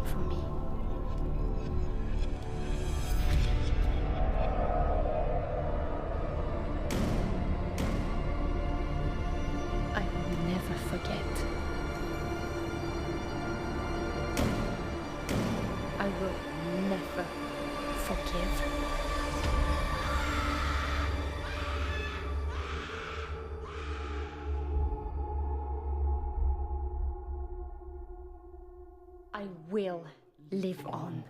from me. I will never forget. I will never forgive. I will live on.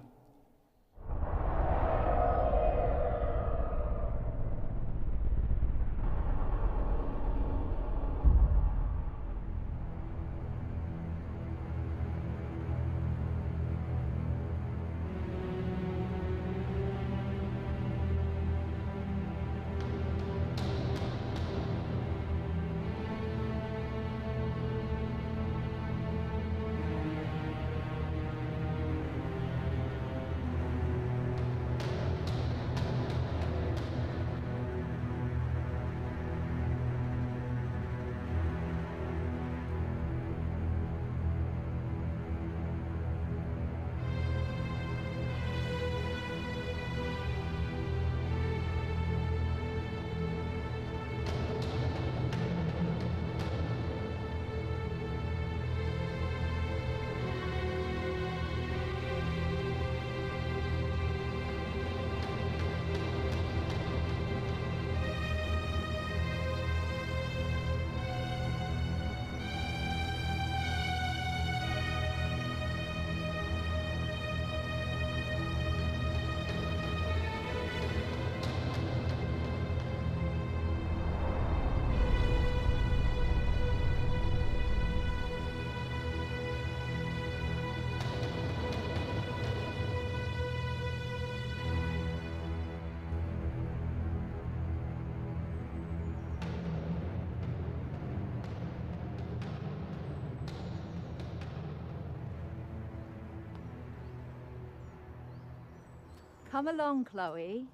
Come along, Chloe.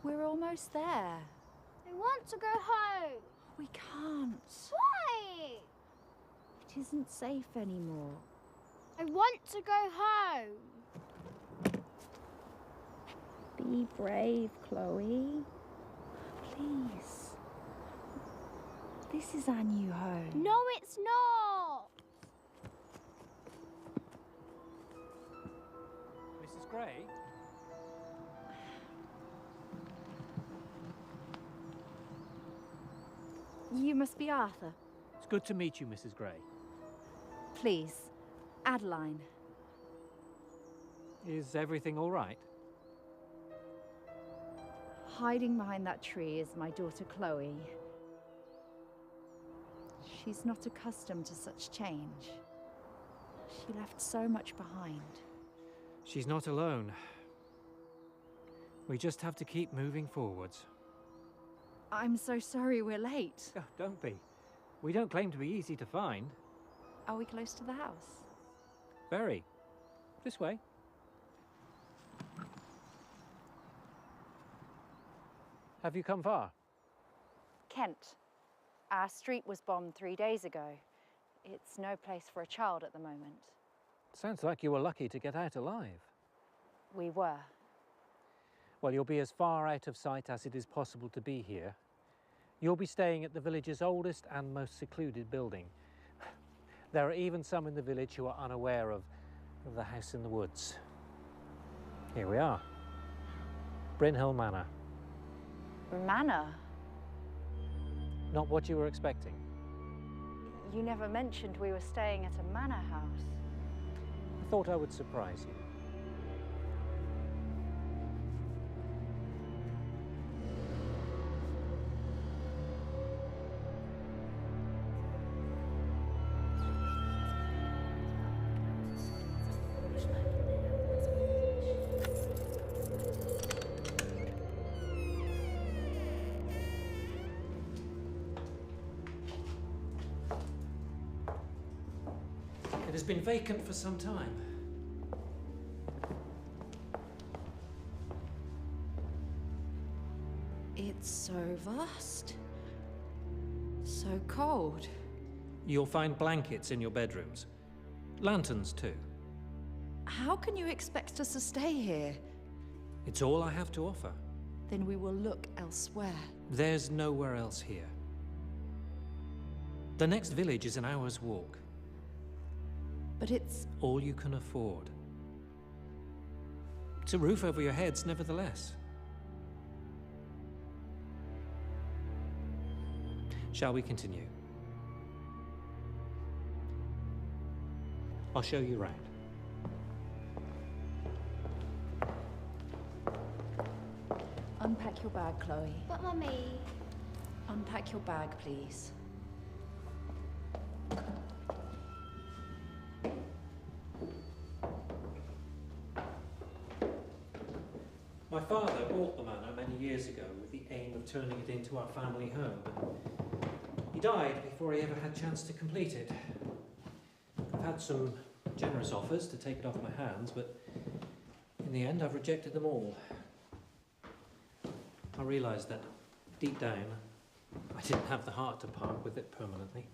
We're almost there. I want to go home. We can't. Why? It isn't safe anymore. I want to go home. Be brave, Chloe. Please. This is our new home. No, it's not. Mrs. Gray? You must be Arthur. It's good to meet you, Mrs. Gray. Please, Adeline. Is everything all right? Hiding behind that tree is my daughter, Chloe. She's not accustomed to such change. She left so much behind. She's not alone. We just have to keep moving forwards. I'm so sorry we're late. Oh, don't be. We don't claim to be easy to find. Are we close to the house? Very. This way. Have you come far? Kent. Our street was bombed 3 days ago. It's no place for a child at the moment. Sounds like you were lucky to get out alive. We were. Well, you'll be as far out of sight as it is possible to be here. You'll be staying at the village's oldest and most secluded building. There are even some in the village who are unaware of the house in the woods. Here we are. Brynhill Manor. Manor? Not what you were expecting. You never mentioned we were staying at a manor house. I thought I would surprise you. It has been vacant for some time. It's so vast. So cold. You'll find blankets in your bedrooms. Lanterns too. How can you expect us to stay here? It's all I have to offer. Then we will look elsewhere. There's nowhere else here. The next village is an hour's walk. But it's... All you can afford. It's a roof over your heads, nevertheless. Shall we continue? I'll show you round. Unpack your bag, Chloe. But Mummy, Unpack your bag, please. My father bought the manor many years ago with the aim of turning it into our family home. He died before he ever had a chance to complete it. I've had some generous offers to take it off my hands, but in the end I've rejected them all. I realised that deep down I didn't have the heart to part with it permanently.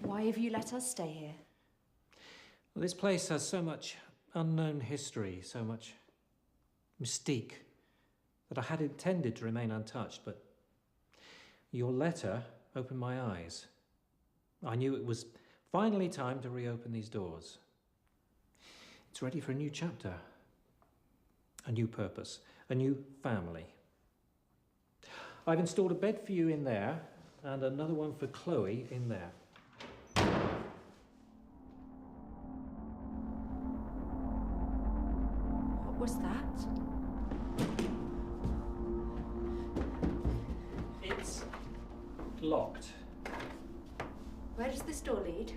Why have you let us stay here? Well, this place has so much unknown history, so much mystique, that I had intended to remain untouched, but your letter opened my eyes. I knew it was finally time to reopen these doors. It's ready for a new chapter, a new purpose, a new family. I've installed a bed for you in there and another one for Chloe in there. What was that? It's locked. Where does this door lead?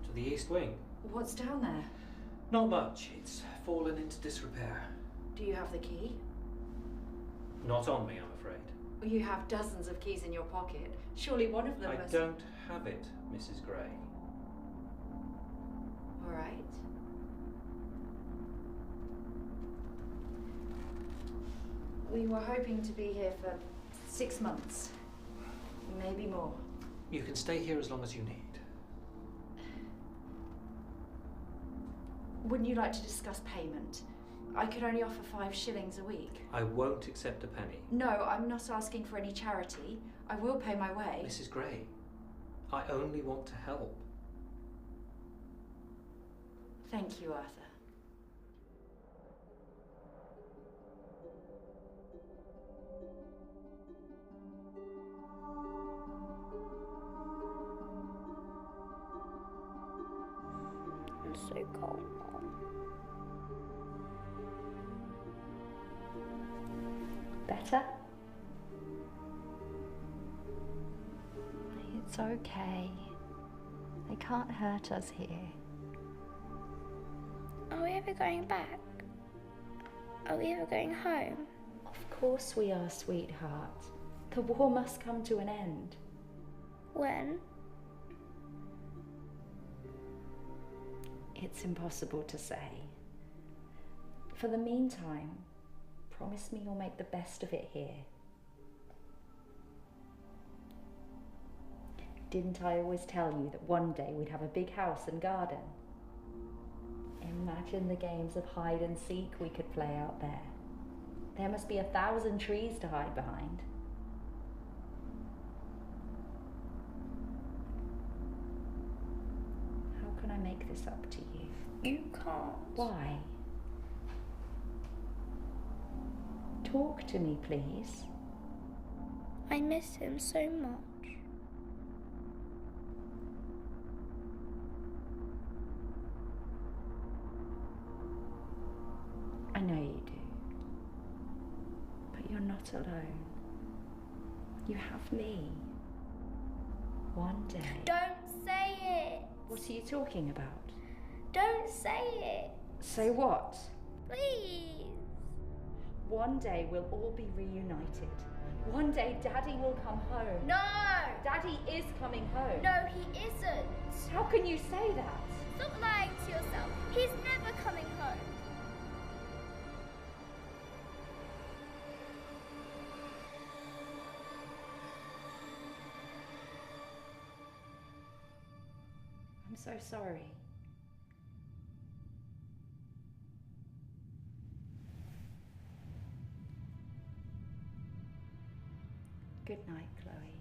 To the east wing. What's down there? Not much. It's fallen into disrepair. Do you have the key? Not on me, I'm afraid. You have dozens of keys in your pocket. Surely one of them I must... don't have it, Mrs. Gray. All right. We were hoping to be here for 6 months. Maybe more. You can stay here as long as you need. Wouldn't you like to discuss payment? I could only offer 5 shillings a week. I won't accept a penny. No, I'm not asking for any charity. I will pay my way. Mrs. Gray, I only want to help. Thank you, Arthur. I'm so cold, Mom. Better? It's okay. They can't hurt us here. Are we ever going back? Are we ever going home? Of course we are, sweetheart. The war must come to an end. When? It's impossible to say. For the meantime, promise me you'll make the best of it here. Didn't I always tell you that one day we'd have a big house and garden? Imagine the games of hide and seek we could play out there. There must be 1,000 trees to hide behind. How can I make this up to you? You can't. Why? Talk to me, please. I miss him so much. I know you do. But you're not alone. You have me. One day. Don't say it. What are you talking about? Don't say it. Say what? Please. One day we'll all be reunited. One day Daddy will come home. No. Daddy is coming home. No, he isn't. How can you say that? Stop lying to yourself. He's never coming home. so sorry. Good night, Chloe.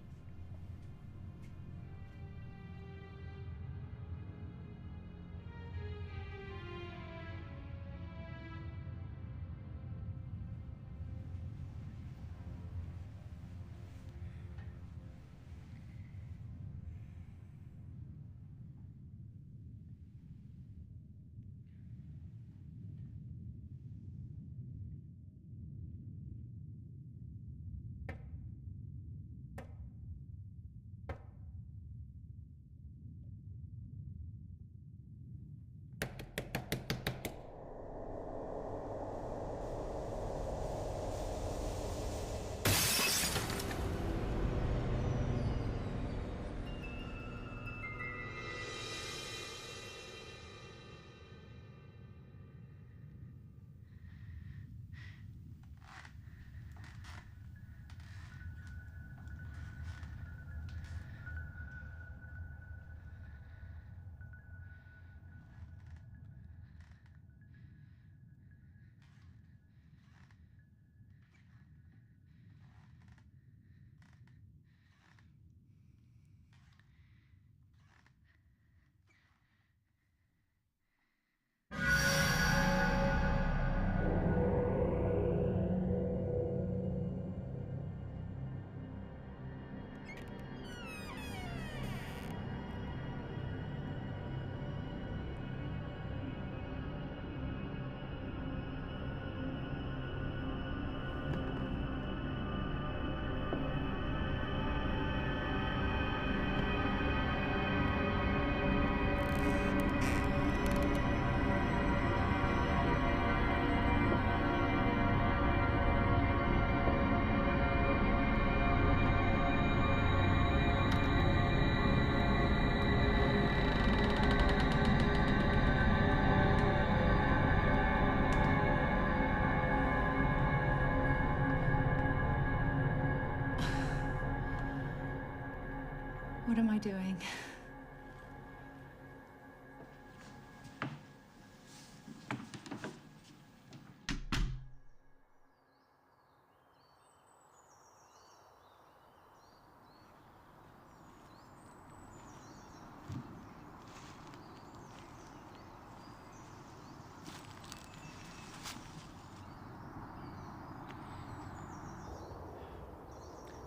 What am I doing?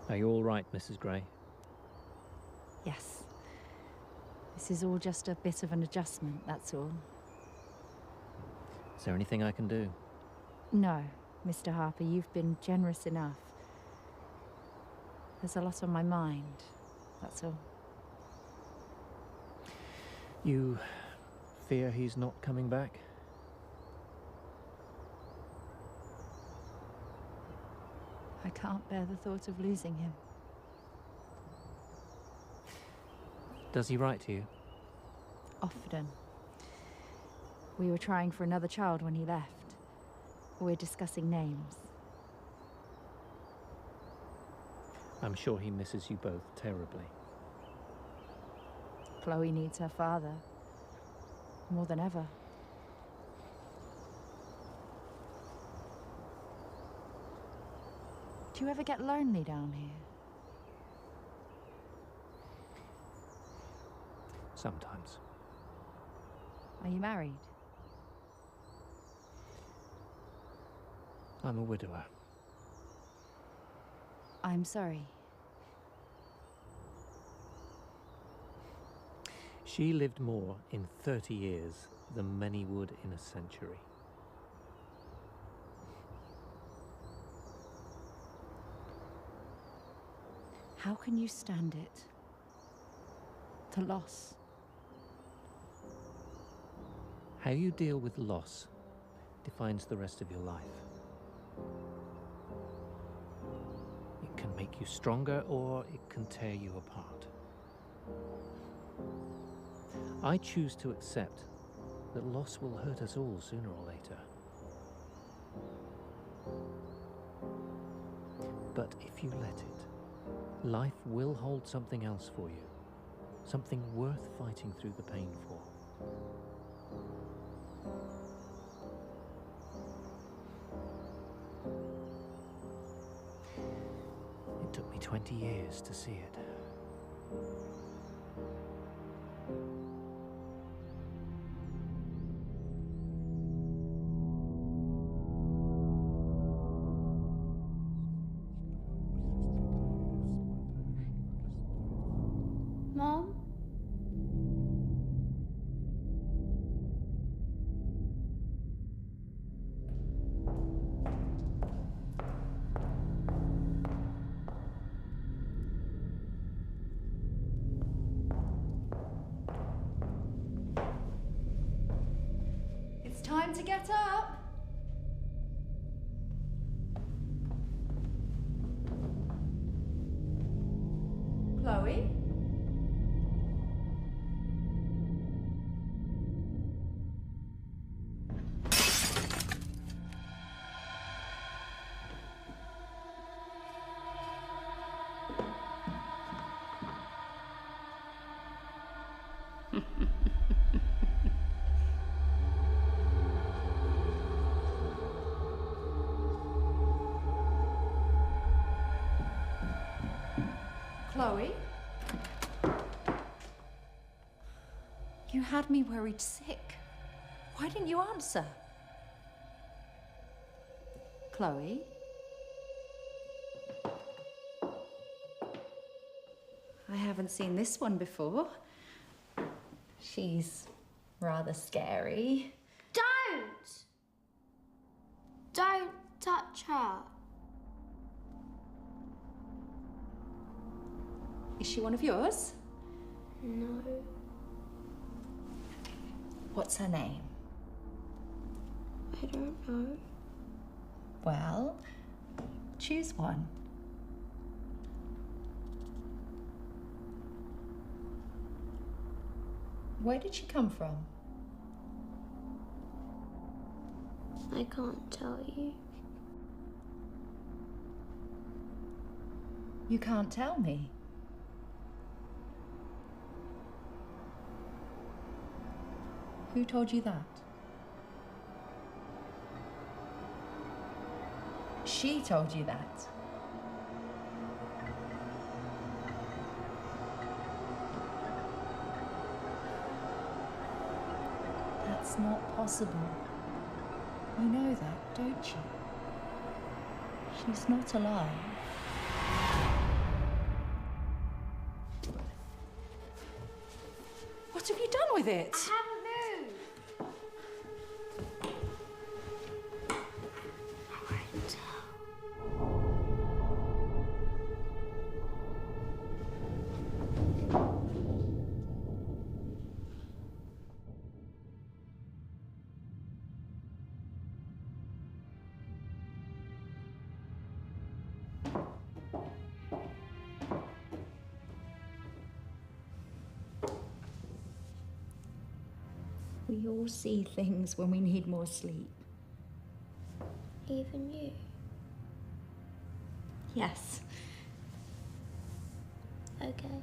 Are you all right, Mrs. Gray? Yes. This is all just a bit of an adjustment, that's all. Is there anything I can do? No, Mr. Harper, you've been generous enough. There's a lot on my mind, that's all. You fear he's not coming back? I can't bear the thought of losing him. Does he write to you? Often. We were trying for another child when he left. We're discussing names. I'm sure he misses you both terribly. Chloe needs her father. More than ever. Do you ever get lonely down here? Sometimes. Are you married? I'm a widower. I'm sorry. She lived more in 30 years than many would in a century. How can you stand it? The loss. How you deal with loss defines the rest of your life. It can make you stronger or it can tear you apart. I choose to accept that loss will hurt us all sooner or later. But if you let it, life will hold something else for you. Something worth fighting through the pain for. It took me 20 years to see it. Mom? It's time to get up. Chloe? Chloe? You had me worried sick. Why didn't you answer? Chloe? I haven't seen this one before. She's rather scary. Don't! Don't touch her. Is she one of yours? No. What's her name? I don't know. Well, choose one. Where did she come from? I can't tell you. You can't tell me. Who told you that? She told you that. That's not possible. You know that, don't you? She's not alive. What have you done with it? I haven't moved. I won't tell. We all see things when we need more sleep. Even you. Yes. Okay.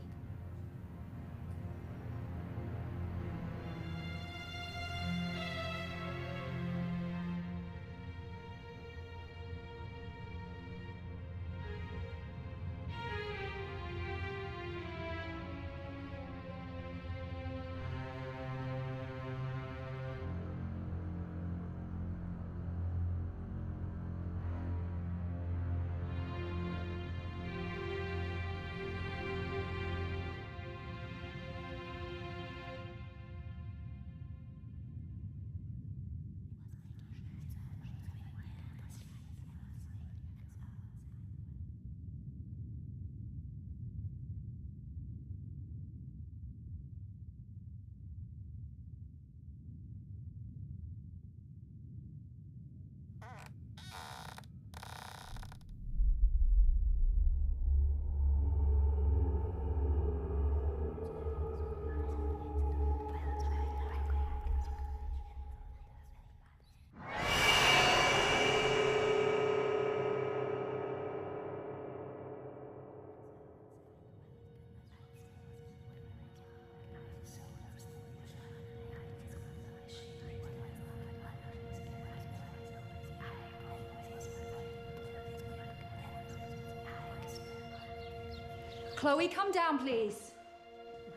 Chloe, come down, please.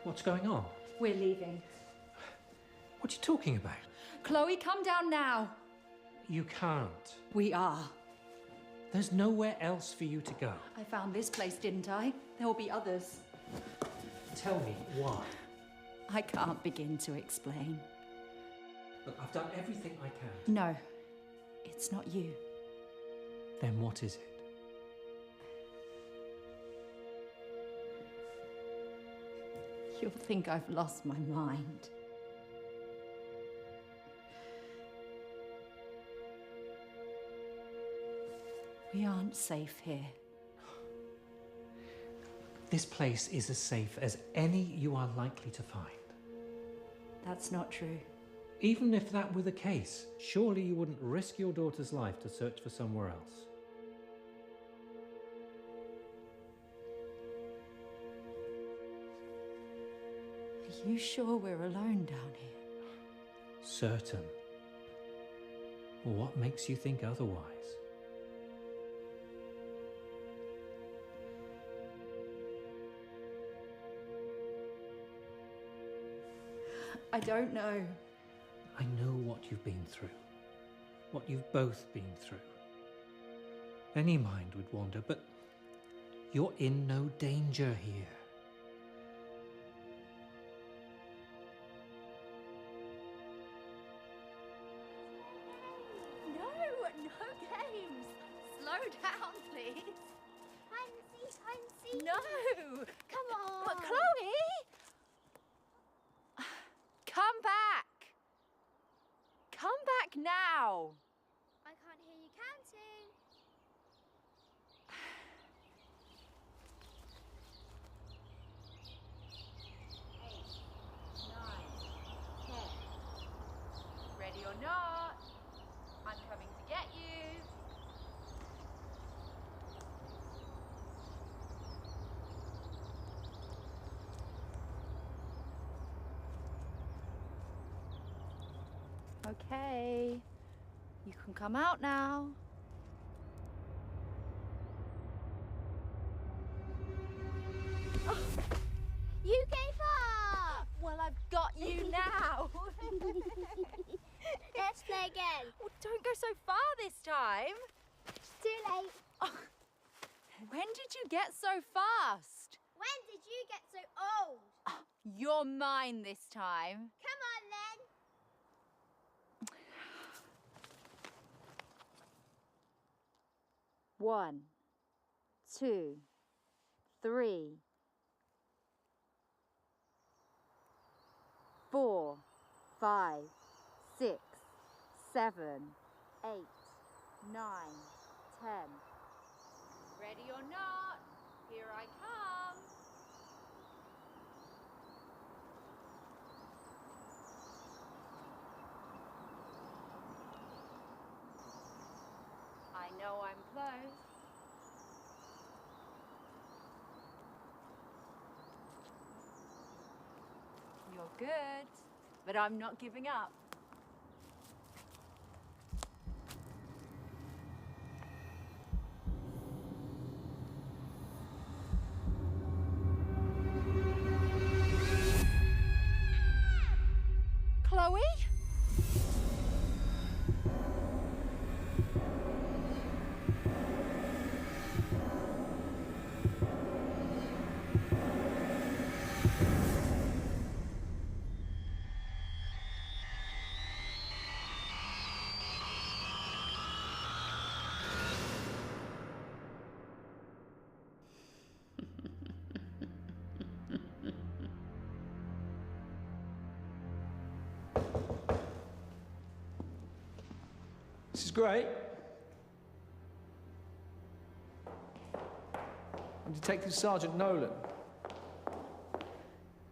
What's going on? We're leaving. What are you talking about? Chloe, come down now. You can't. We are. There's nowhere else for you to go. I found this place, didn't I? There will be others. Tell me why. I can't begin to explain. Look, I've done everything I can. No, it's not you. Then what is it? You'll think I've lost my mind. We aren't safe here. This place is as safe as any you are likely to find. That's not true. Even if that were the case, surely you wouldn't risk your daughter's life to search for somewhere else. Are you sure we're alone down here? Certain. Well, what makes you think otherwise? I don't know. I know what you've been through. What you've both been through. Any mind would wander, but you're in no danger here. No games. Slow down, please. Hide and seek. No. Come on. But Chloe! Come back. Come back now. I can't hear you counting. 8, 9, 10. Ready or not, I'm coming to get you. Okay, you can come out now. You gave up. Well, I've got you now. Let's play again. Well, don't go so far this time. Too late. When did you get so fast? When did you get so old? You're mine this time. Come on then. One, 2, 3, 4, 5, 6, 7, 8, 9, 10. Ready or not, here I come. I know I'm close. You're good, but I'm not giving up. Chloe? This is great. I'm Detective Sergeant Nolan.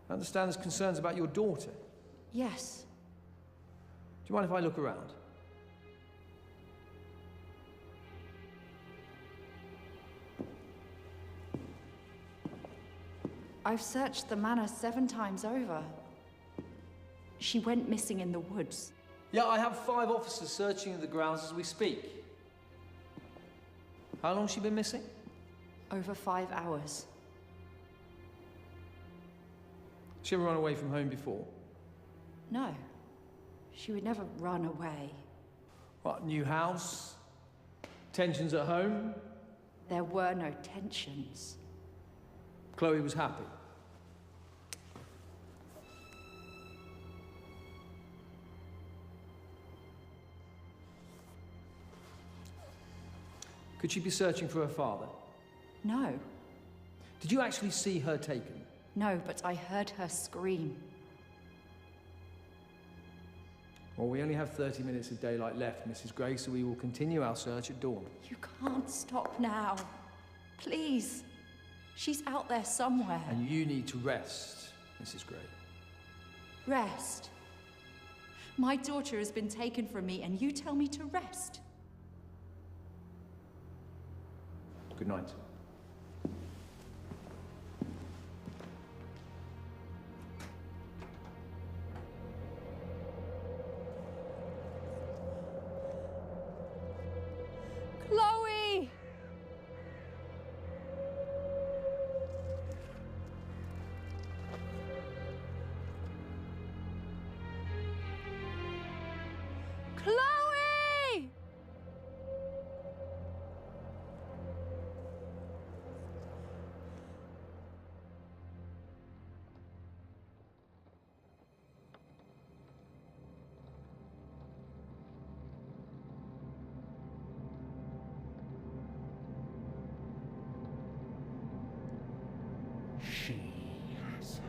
I understand there's concerns about your daughter. Yes. Do you mind if I look around? I've searched the manor 7 times over. She went missing in the woods. Yeah, I have 5 officers searching the grounds as we speak. How long has she been missing? Over 5 hours. She ever run away from home before? No. She would never run away. What, new house? Tensions at home? There were no tensions. Chloe was happy. Could she be searching for her father? No. Did you actually see her taken? No, but I heard her scream. Well, we only have 30 minutes of daylight left, Mrs. Gray, so we will continue our search at dawn. You can't stop now. Please. She's out there somewhere. And you need to rest, Mrs. Gray. Rest? My daughter has been taken from me, and you tell me to rest? Good night. Chloe! Chloe! She has her.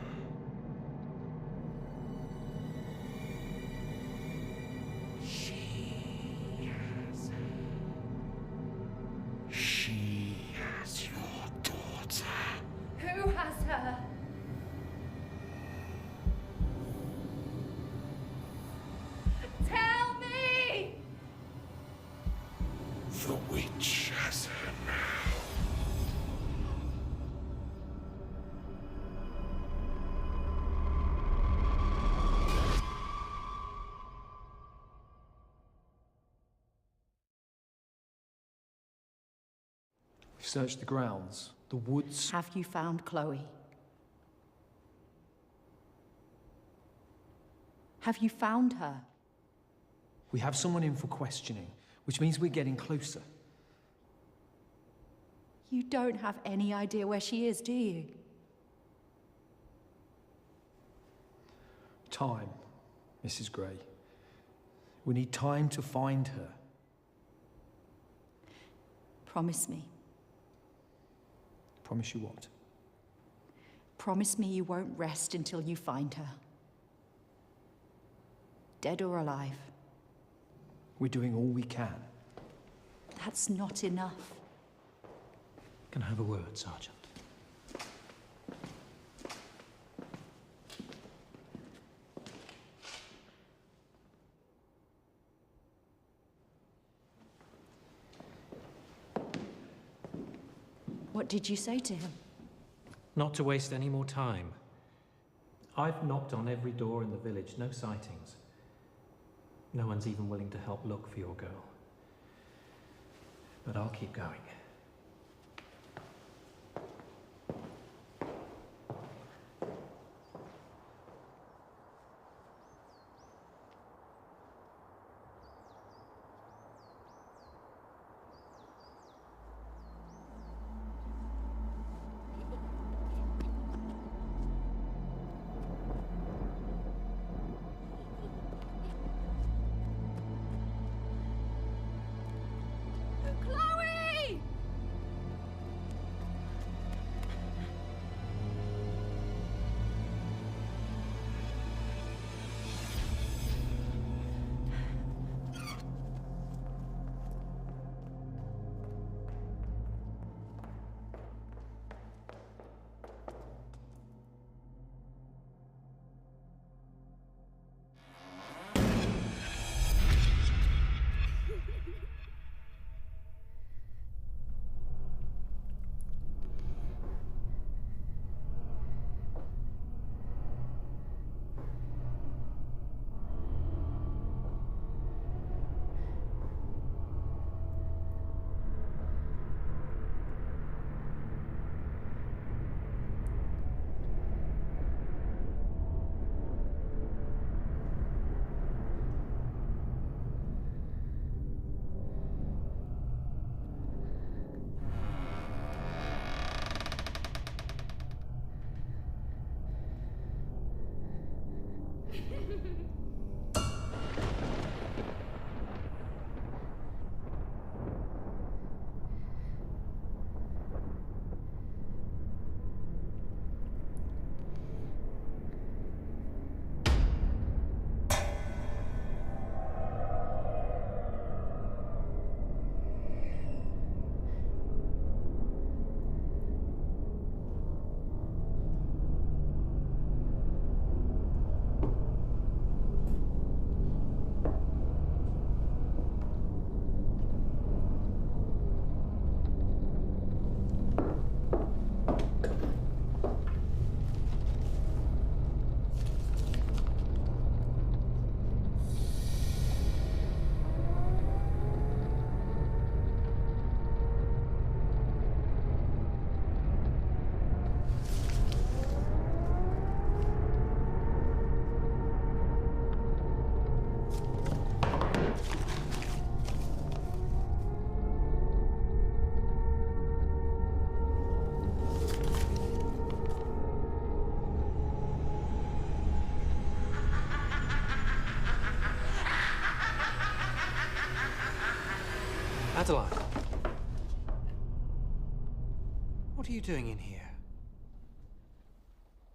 She has her. She has your daughter. Who has her? Tell me! The witch has her now. We've searched the grounds, the woods. Have you found Chloe? Have you found her? We have someone in for questioning, which means we're getting closer. You don't have any idea where she is, do you? Time, Mrs. Gray. We need time to find her. Promise me. Promise you what? Promise me you won't rest until you find her. Dead or alive. We're doing all we can. That's not enough. Can I have a word, Sergeant? What did you say to him? Not to waste any more time. I've knocked on every door in the village, no sightings. No one's even willing to help look for your girl. But I'll keep going. Chloe! Adeline. What are you doing in here?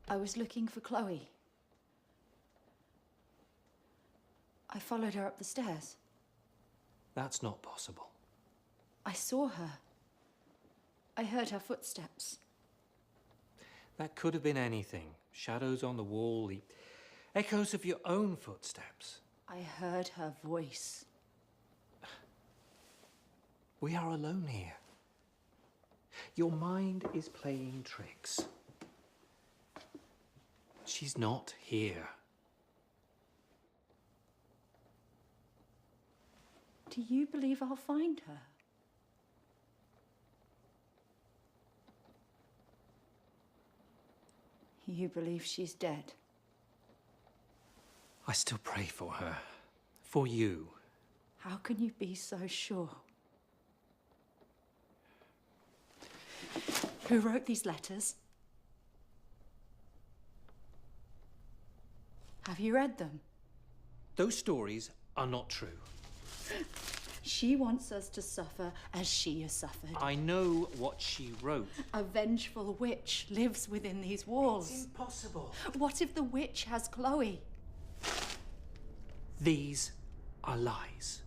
I was looking for Chloe. I followed her up the stairs. That's not possible. I saw her. I heard her footsteps. That could have been anything. Shadows on the wall, the echoes of your own footsteps. I heard her voice. We are alone here. Your mind is playing tricks. She's not here. Do you believe I'll find her? You believe she's dead? I still pray for her. For you. How can you be so sure? Who wrote these letters? Have you read them? Those stories are not true. She wants us to suffer as she has suffered. I know what she wrote. A vengeful witch lives within these walls. It's impossible. What if the witch has Chloe? These are lies.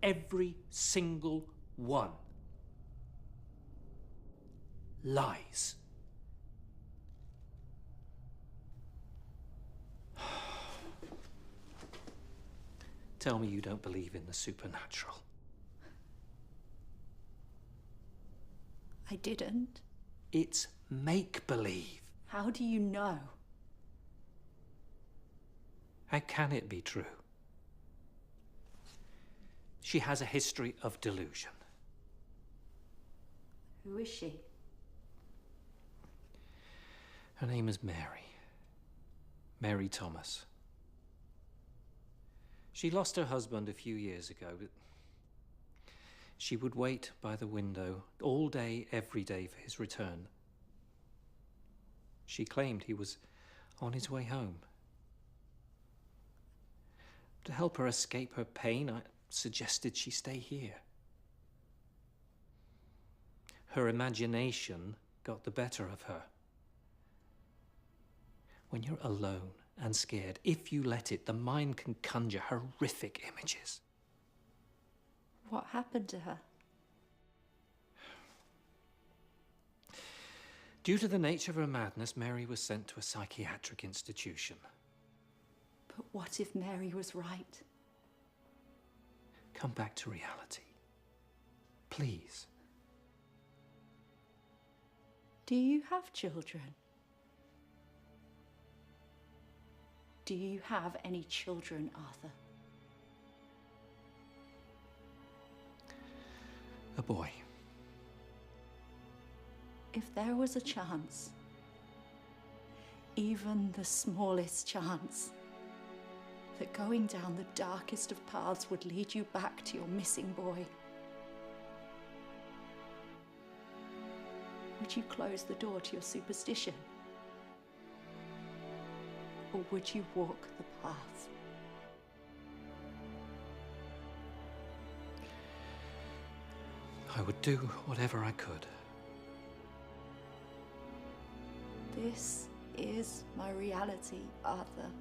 Every single one. Lies. Tell me you don't believe in the supernatural. I didn't. It's make-believe. How do you know? How can it be true? She has a history of delusion. Who is she? Her name is Mary. Mary Thomas. She lost her husband a few years ago, but she would wait by the window all day, every day for his return. She claimed he was on his way home. To help her escape her pain, I suggested she stay here. Her imagination got the better of her. When you're alone and scared, if you let it, the mind can conjure horrific images. What happened to her? Due to the nature of her madness, Mary was sent to a psychiatric institution. But what if Mary was right? Come back to reality. Please. Do you have children? Do you have any children, Arthur? A boy. If there was a chance, even the smallest chance, that going down the darkest of paths would lead you back to your missing boy, would you close the door to your superstition? Or would you walk the path? I would do whatever I could. This is my reality, Arthur.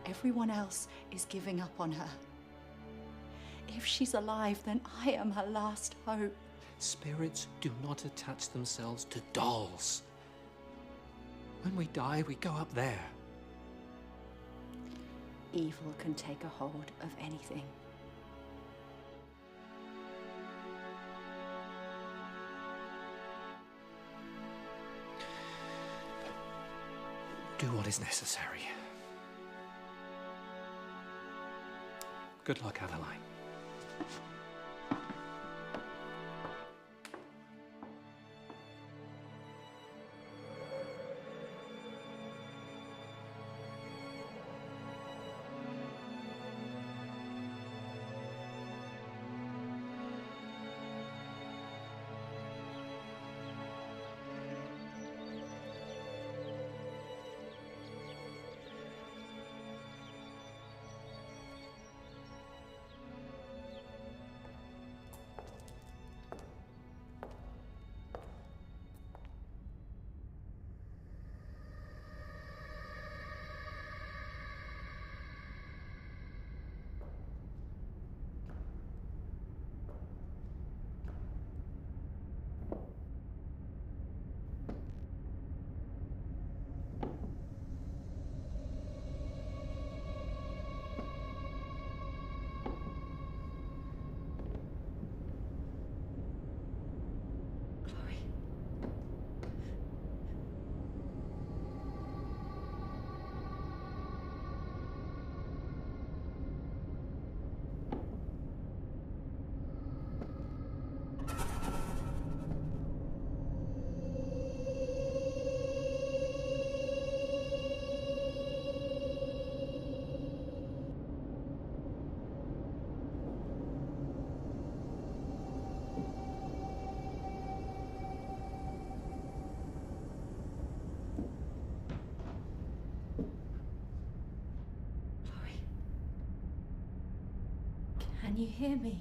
Everyone else is giving up on her. If she's alive, then I am her last hope. Spirits do not attach themselves to dolls. When we die, we go up there. Evil can take a hold of anything. Do what is necessary. Good luck, Adeline. Can you hear me?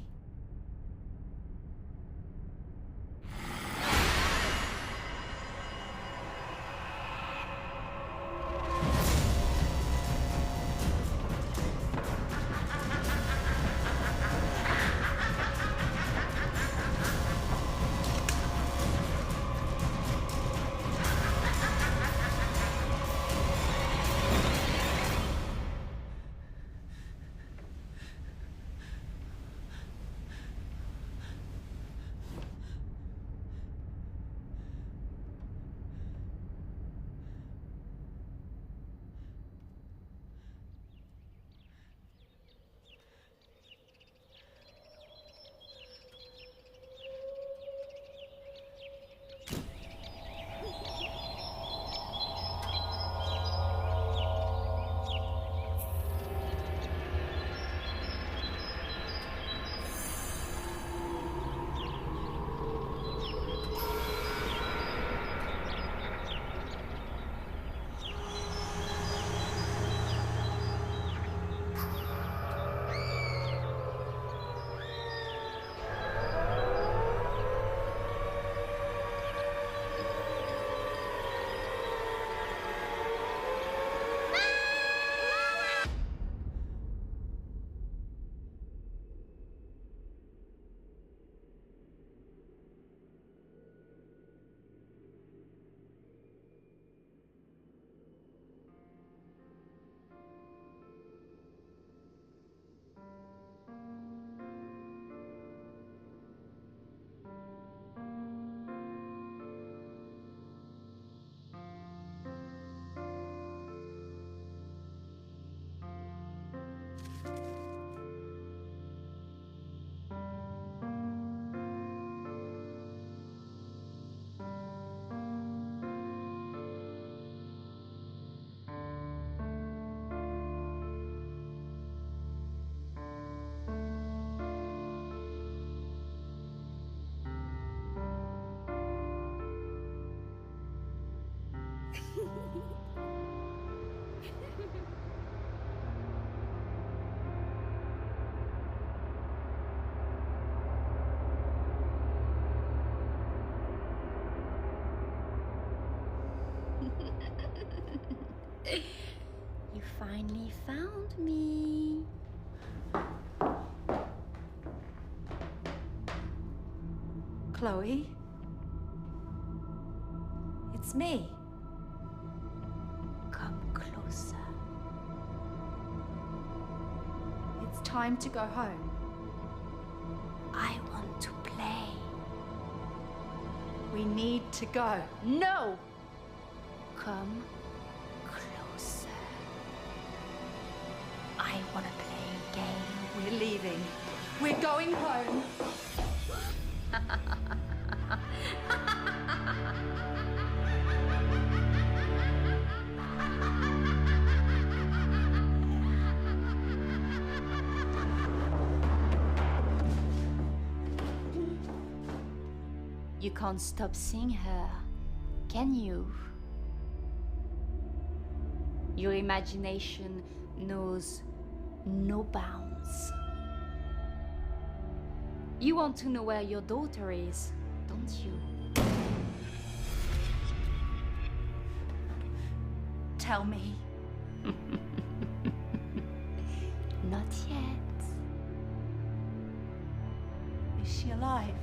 You finally found me. Chloe? It's me. Come closer. It's time to go home. I want to play. We need to go. No! Come closer. I want to play a game. We're leaving. We're going home. You can't stop seeing her, can you? Your imagination knows no bounds. You want to know where your daughter is, don't you? Tell me. Not yet. Is she alive?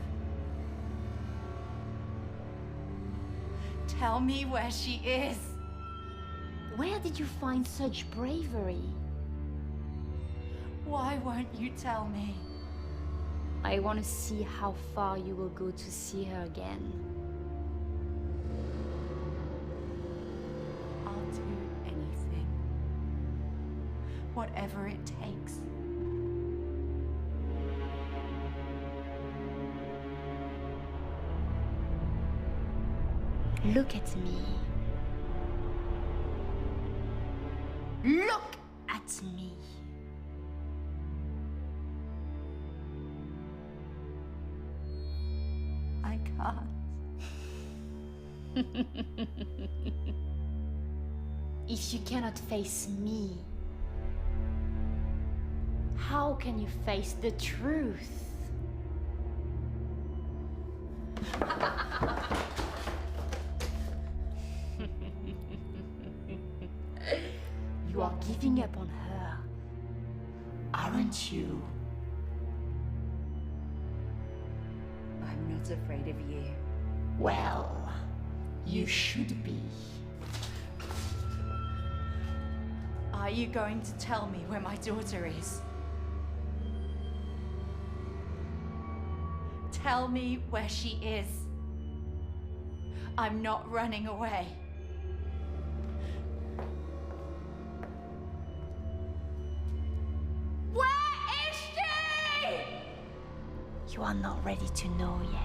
Tell me where she is. Where did you find such bravery? Why won't you tell me? I want to see how far you will go to see her again. I'll do anything. Whatever it takes. Look at me. Look at me. I can't. If you cannot face me, How can you face the truth? You are giving up on her, aren't you? I'm not afraid of you. Well, you should be. Are you going to tell me where my daughter is? Tell me where she is. I'm not running away. Where is she? You are not ready to know yet.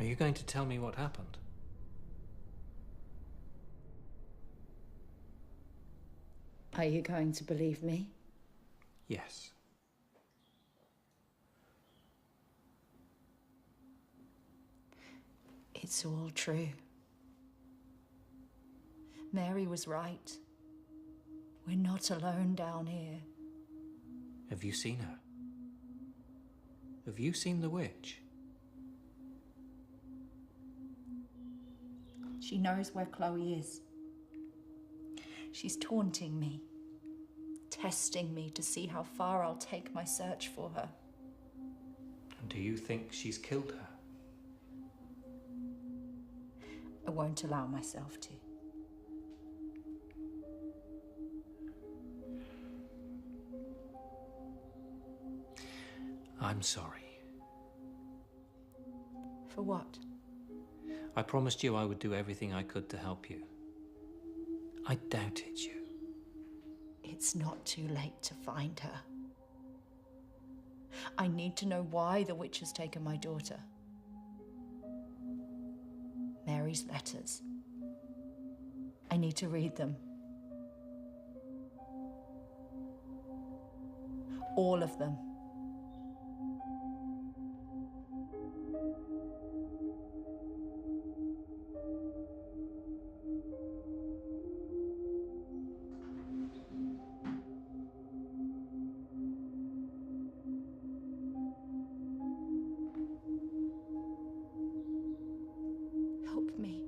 Are you going to tell me what happened? Are you going to believe me? Yes. It's all true. Mary was right. We're not alone down here. Have you seen her? Have you seen the witch? She knows where Chloe is. She's taunting me, testing me to see how far I'll take my search for her. And do you think she's killed her? I won't allow myself to. I'm sorry. For what? I promised you I would do everything I could to help you. I doubted you. It's not too late to find her. I need to know why the witch has taken my daughter. Mary's letters. I need to read them. All of them. Help me.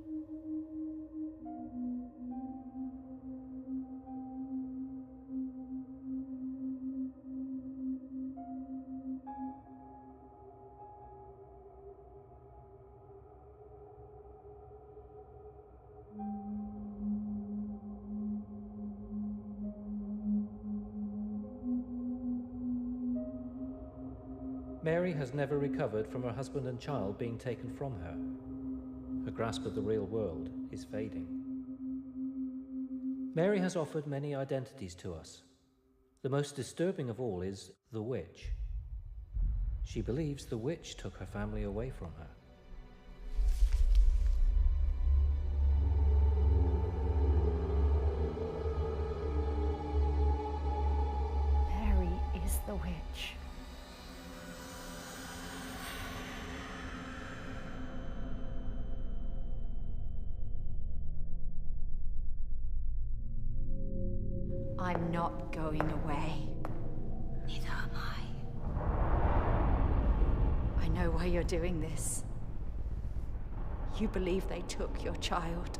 Mary has never recovered from her husband and child being taken from her. Her grasp of the real world is fading. Mary has offered many identities to us. The most disturbing of all is the witch. She believes the witch took her family away from her. Mary is the witch. I'm not going away. Neither am I. I know why you're doing this. You believe they took your child.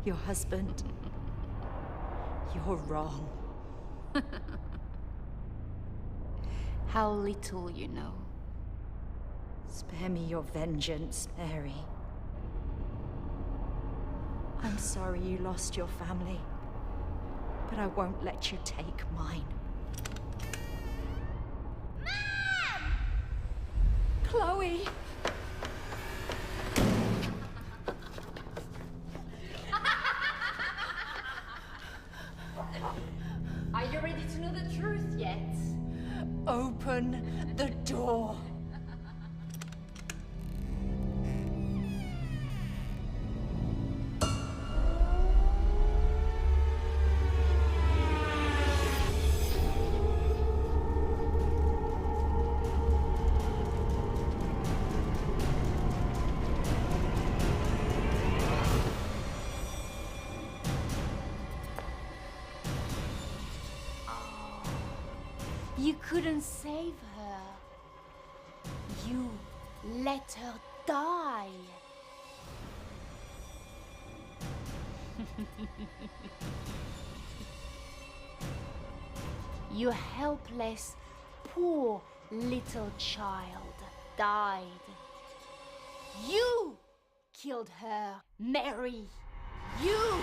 Your husband. You're wrong. How little you know. Spare me your vengeance, Mary. I'm sorry you lost your family, but I won't let you take mine. Mom! Chloe! Are you ready to know the truth yet? Open the door. You couldn't save her. You let her die. Your helpless, poor little child died. You killed her, Mary. You!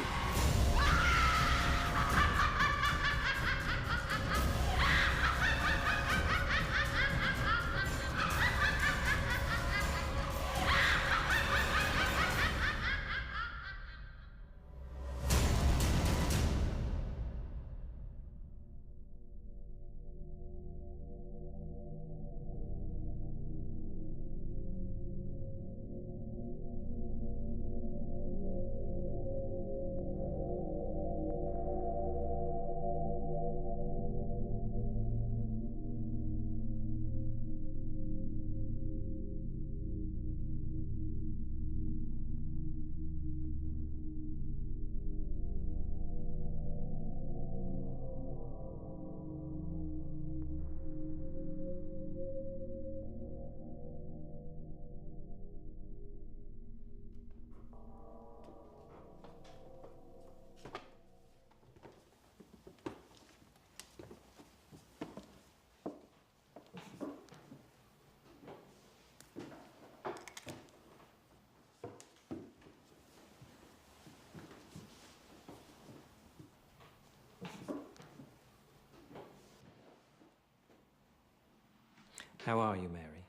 How are you, Mary?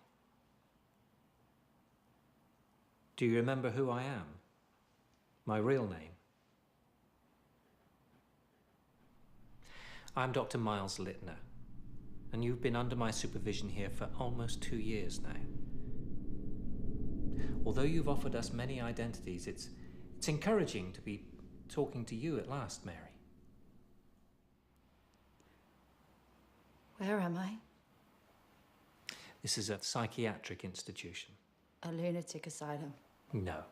Do you remember who I am? My real name? I'm Dr. Miles Littner, and you've been under my supervision here for almost 2 years now. Although you've offered us many identities, it's encouraging to be talking to you at last, Mary. Where am I? This is a psychiatric institution. A lunatic asylum. No.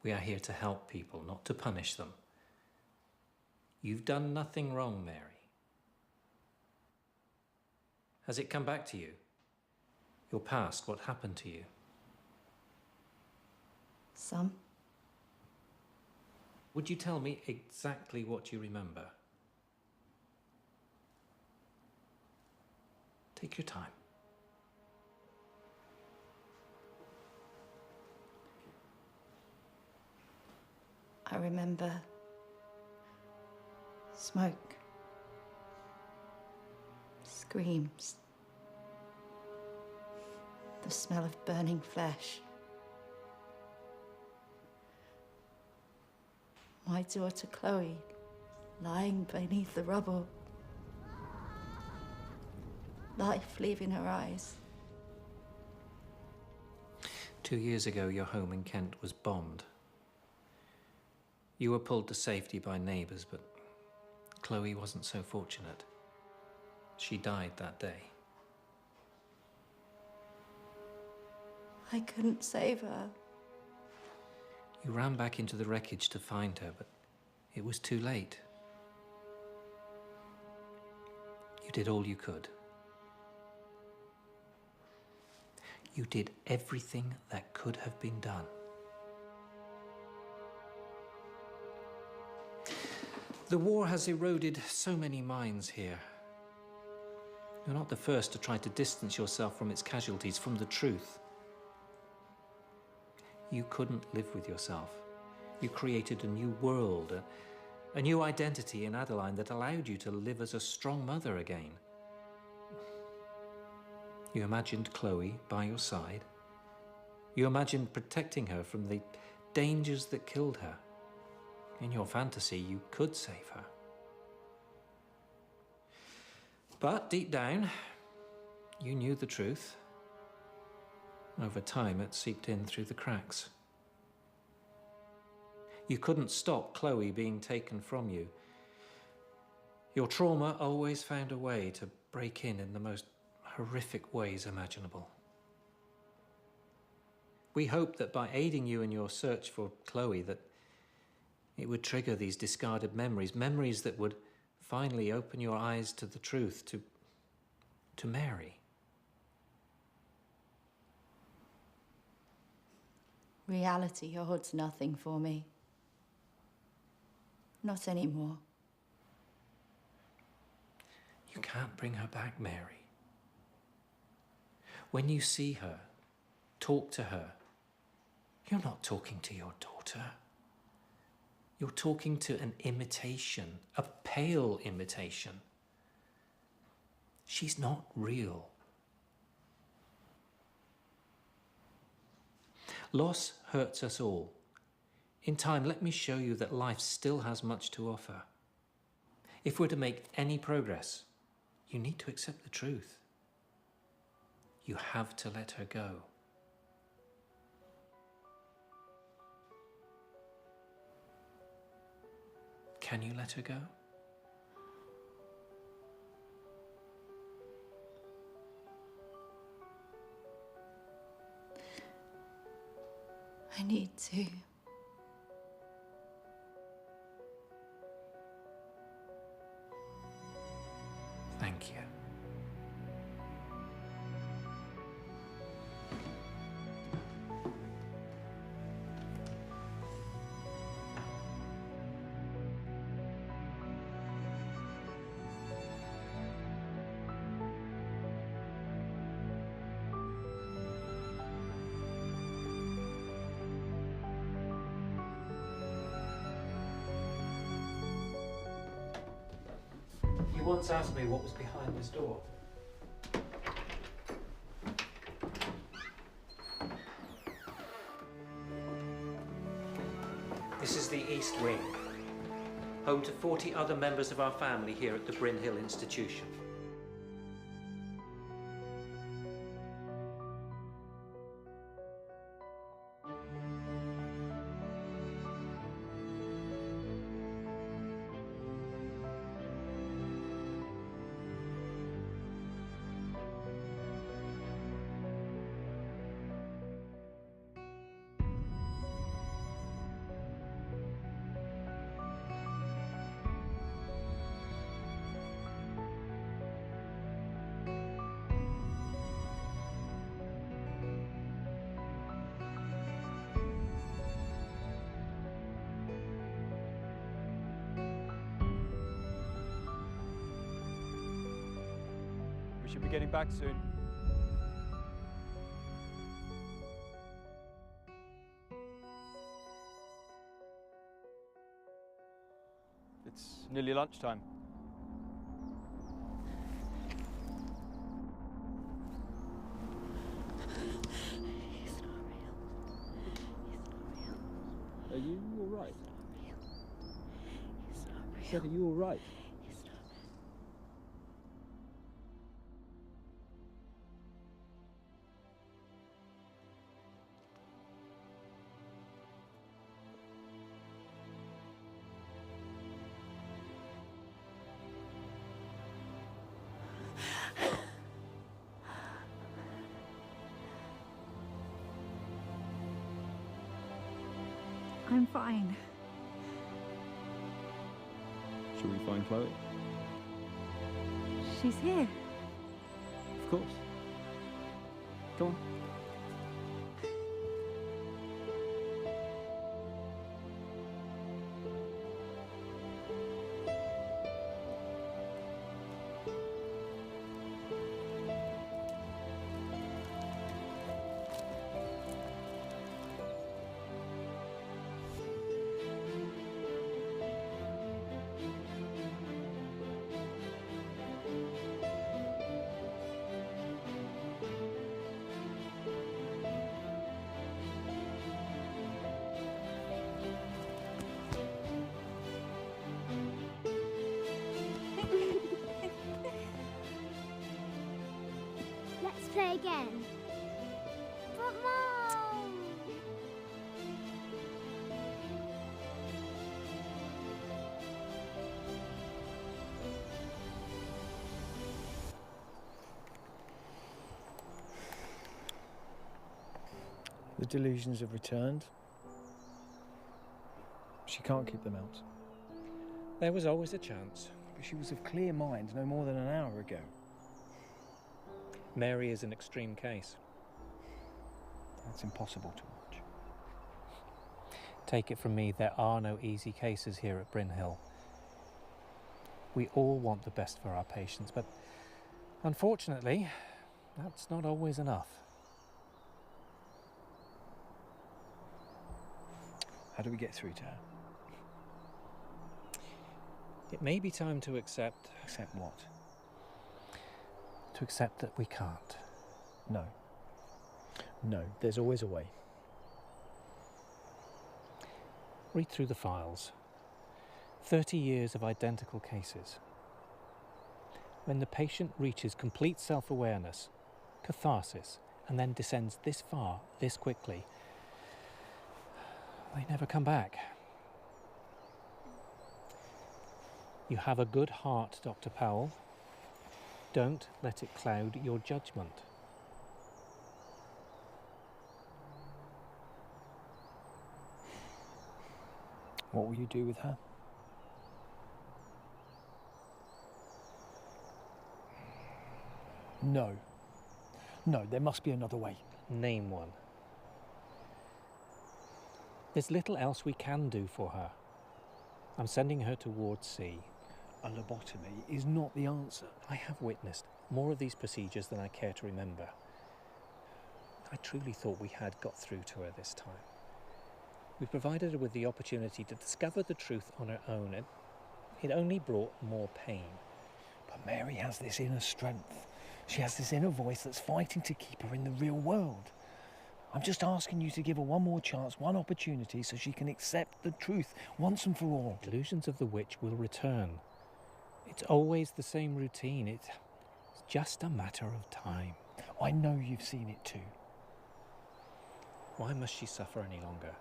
We are here to help people, not to punish them. You've done nothing wrong, Mary. Has it come back to you? Your past, what happened to you? Some. Would you tell me exactly what you remember? Take your time. I remember smoke, screams, the smell of burning flesh. My daughter Chloe lying beneath the rubble, life leaving her eyes. 2 years ago, your home in Kent was bombed. You were pulled to safety by neighbours, but Chloe wasn't so fortunate. She died that day. I couldn't save her. You ran back into the wreckage to find her, but it was too late. You did all you could. You did everything that could have been done. The war has eroded so many minds here. You're not the first to try to distance yourself from its casualties, from the truth. You couldn't live with yourself. You created a new world, a new identity in Adeline that allowed you to live as a strong mother again. You imagined Chloe by your side. You imagined protecting her from the dangers that killed her. In your fantasy, you could save her. But deep down, you knew the truth. Over time, it seeped in through the cracks. You couldn't stop Chloe being taken from you. Your trauma always found a way to break in the most horrific ways imaginable. We hoped that by aiding you in your search for Chloe, that it would trigger these discarded memories, memories that would finally open your eyes to the truth, to to Mary. Reality holds nothing for me. Not anymore. You can't bring her back, Mary. When you see her, talk to her, you're not talking to your daughter. You're talking to an imitation, a pale imitation. She's not real. Loss hurts us all. In time, let me show you that life still has much to offer. If we're to make any progress, you need to accept the truth. You have to let her go. Can you let her go? I need to. Thank you. You once asked me what was behind this door. This is the East Wing, home to 40 other members of our family here at the Bryn Hill Institution. We should be getting back soon. It's nearly lunchtime. He's not real. He's not real. Are you all right? He's not real. Seth, are you all right? He's not. I'm fine. Should we find Chloe? She's here. Of course. Come on. Let's play again. But Mom! The delusions have returned. She can't keep them out. There was always a chance. But she was of clear mind no more than an hour ago. Mary is an extreme case. That's impossible to watch. Take it from me, there are no easy cases here at Bryn Hill. We all want the best for our patients, but unfortunately, that's not always enough. How do we get through to her? It may be time to accept... Accept what? To accept that we can't. No. No, there's always a way. Read through the files. 30 years of identical cases. When the patient reaches complete self-awareness, catharsis, and then descends this far, this quickly, they never come back. You have a good heart, Dr. Powell. Don't let it cloud your judgment. What will you do with her? No. No, there must be another way. Name one. There's little else we can do for her. I'm sending her towards C. A lobotomy is not the answer. I have witnessed more of these procedures than I care to remember. I truly thought we had got through to her this time. We provided her with the opportunity to discover the truth on her own, and it only brought more pain. But Mary has this inner strength. She has this inner voice that's fighting to keep her in the real world. I'm just asking you to give her one more chance, one opportunity, so she can accept the truth once and for all. Delusions of the witch will return. It's always the same routine. It's just a matter of time. I know you've seen it too. Why must she suffer any longer?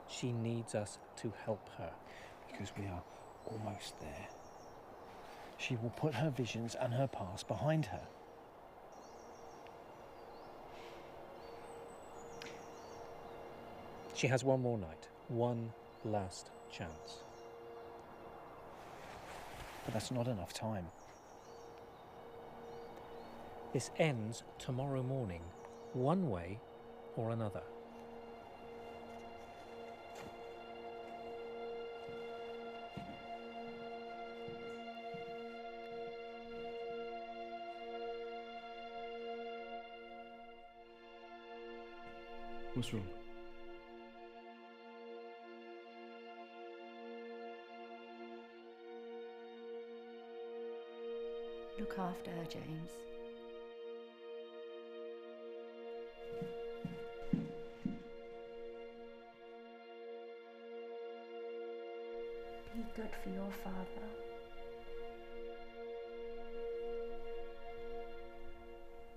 She needs us to help her. Because we are almost there. She will put her visions and her past behind her. She has one more night, one last chance. But that's not enough time. This ends tomorrow morning, one way or another. What's wrong? Look after her, James. Be good for your father.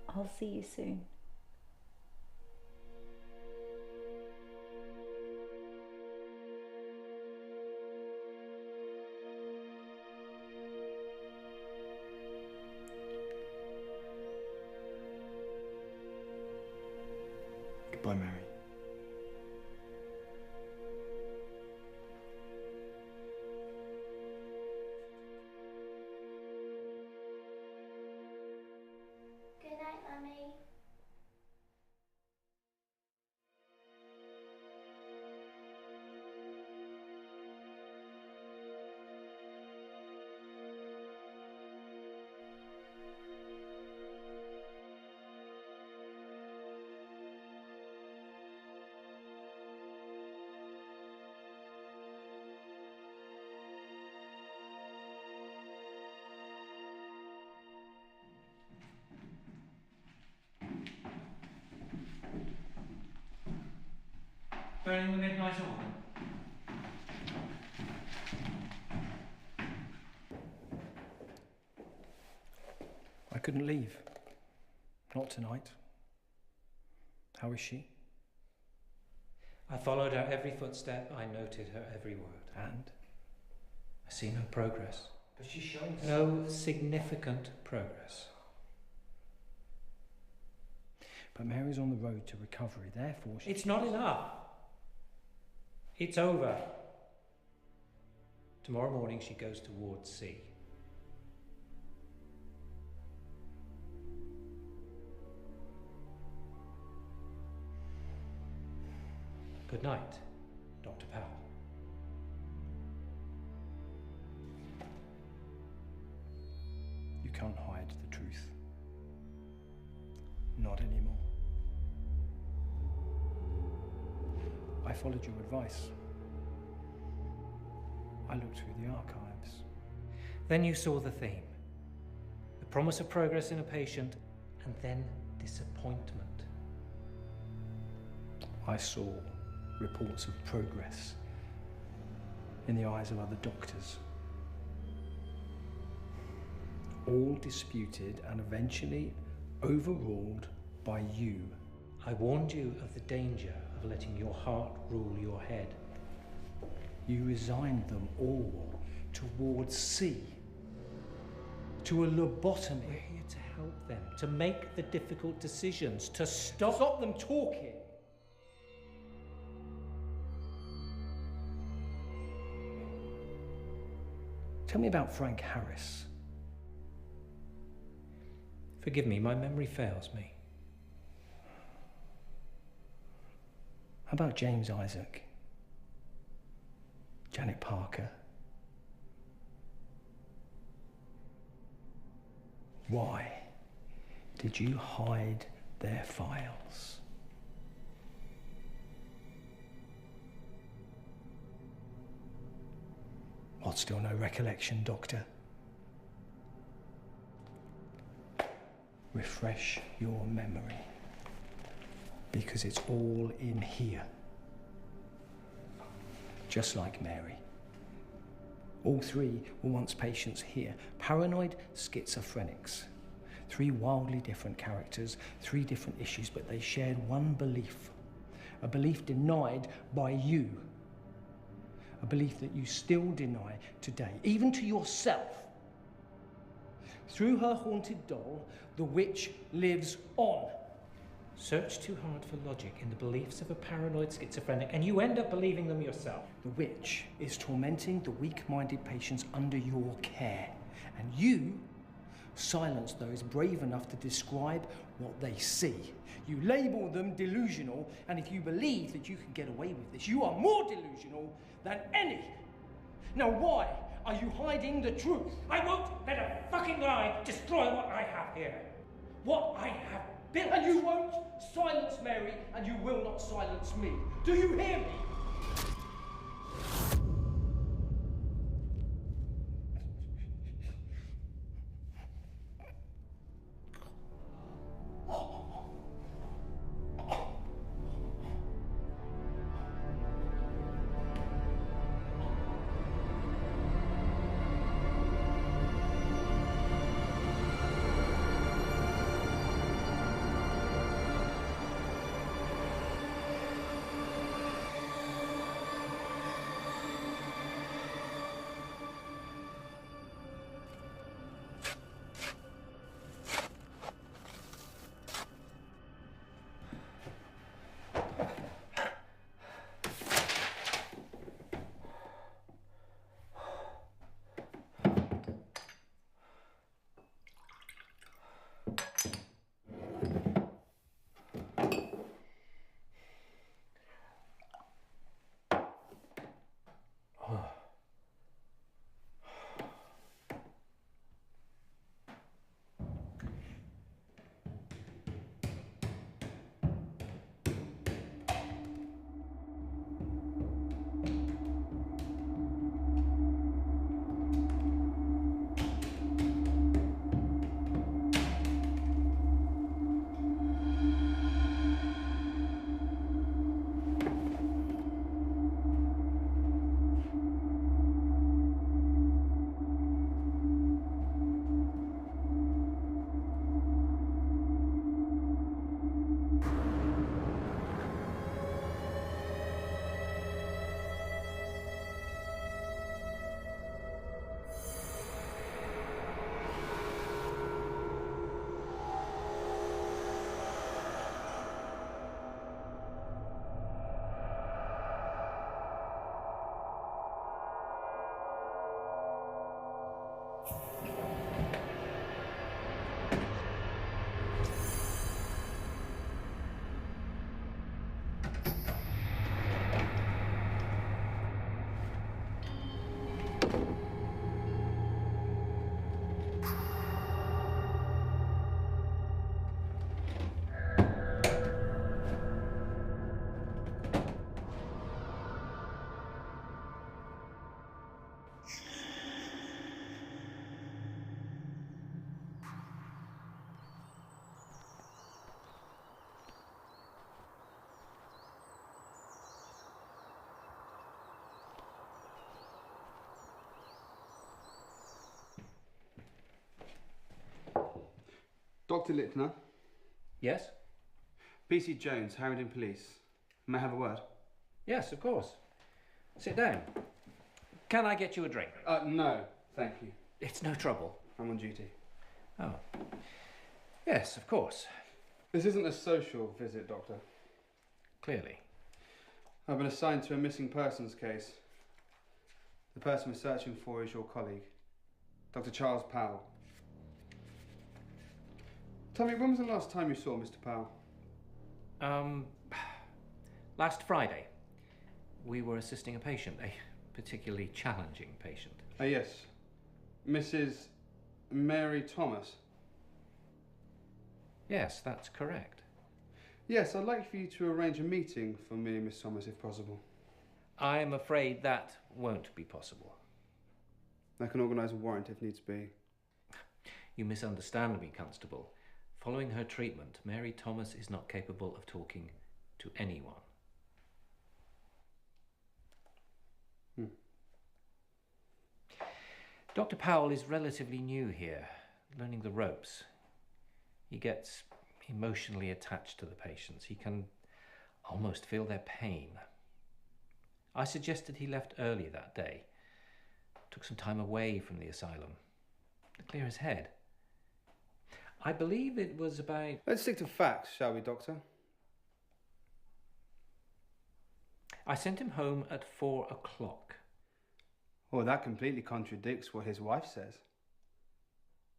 I'll see you soon. Goodbye, Mary. Good night, Mummy. Burning the midnight oil. I couldn't leave. Not tonight. How is she? I followed her every footstep. I noted her every word. And? I see no progress. But she's showing No significant progress. But Mary's on the road to recovery, therefore she... It's not enough. It's over. Tomorrow morning she goes towards C. Good night, Dr. Powell. You can't hide the truth. Not anymore. I followed your advice. I looked through the archives. Then you saw the theme. The promise of progress in a patient, and then disappointment. I saw reports of progress in the eyes of other doctors. All disputed and eventually overruled by you. I warned you of the danger of letting your heart rule your head. You resigned them all towards C, to a lobotomy. We're here to help them, to make the difficult decisions, to stop them talking. Tell me about Frank Harris. Forgive me, my memory fails me. How about James Isaac? Janet Parker? Why did you hide their files? What, still no recollection, Doctor? Refresh your memory, because it's all in here. Just like Mary. All three were once patients here, paranoid schizophrenics. Three wildly different characters, three different issues, but they shared one belief. A belief denied by you. A belief that you still deny today, even to yourself. Through her haunted doll, the witch lives on. Search too hard for logic in the beliefs of a paranoid schizophrenic, and you end up believing them yourself. The witch is tormenting the weak-minded patients under your care, and you silence those brave enough to describe what they see. You label them delusional, and if you believe that you can get away with this, you are more delusional than any. Now why are you hiding the truth? I won't let a fucking lie destroy what I have here. What I have built. And you won't silence Mary, and you will not silence me. Do you hear me? Dr. Littner. Yes? PC Jones, Harrington Police. May I have a word? Yes, of course. Sit down. Can I get you a drink? No, thank you. It's no trouble. I'm on duty. Oh. Yes, of course. This isn't a social visit, Doctor. Clearly. I've been assigned to a missing persons case. The person we're searching for is your colleague, Dr. Charles Powell. Tell me, when was the last time you saw Mr. Powell? Last Friday. We were assisting a patient, a particularly challenging patient. Yes. Mrs. Mary Thomas. Yes, that's correct. Yes, I'd like for you to arrange a meeting for me and Miss Thomas, if possible. I'm afraid that won't be possible. I can organise a warrant if needs be. You misunderstand me, Constable. Following her treatment, Mary Thomas is not capable of talking to anyone. Dr. Powell is relatively new here, learning the ropes. He gets emotionally attached to the patients. He can almost feel their pain. I suggested he left early that day. Took some time away from the asylum to clear his head. I believe it was about... Let's stick to facts, shall we, Doctor? I sent him home at 4 o'clock. Well, that completely contradicts what his wife says.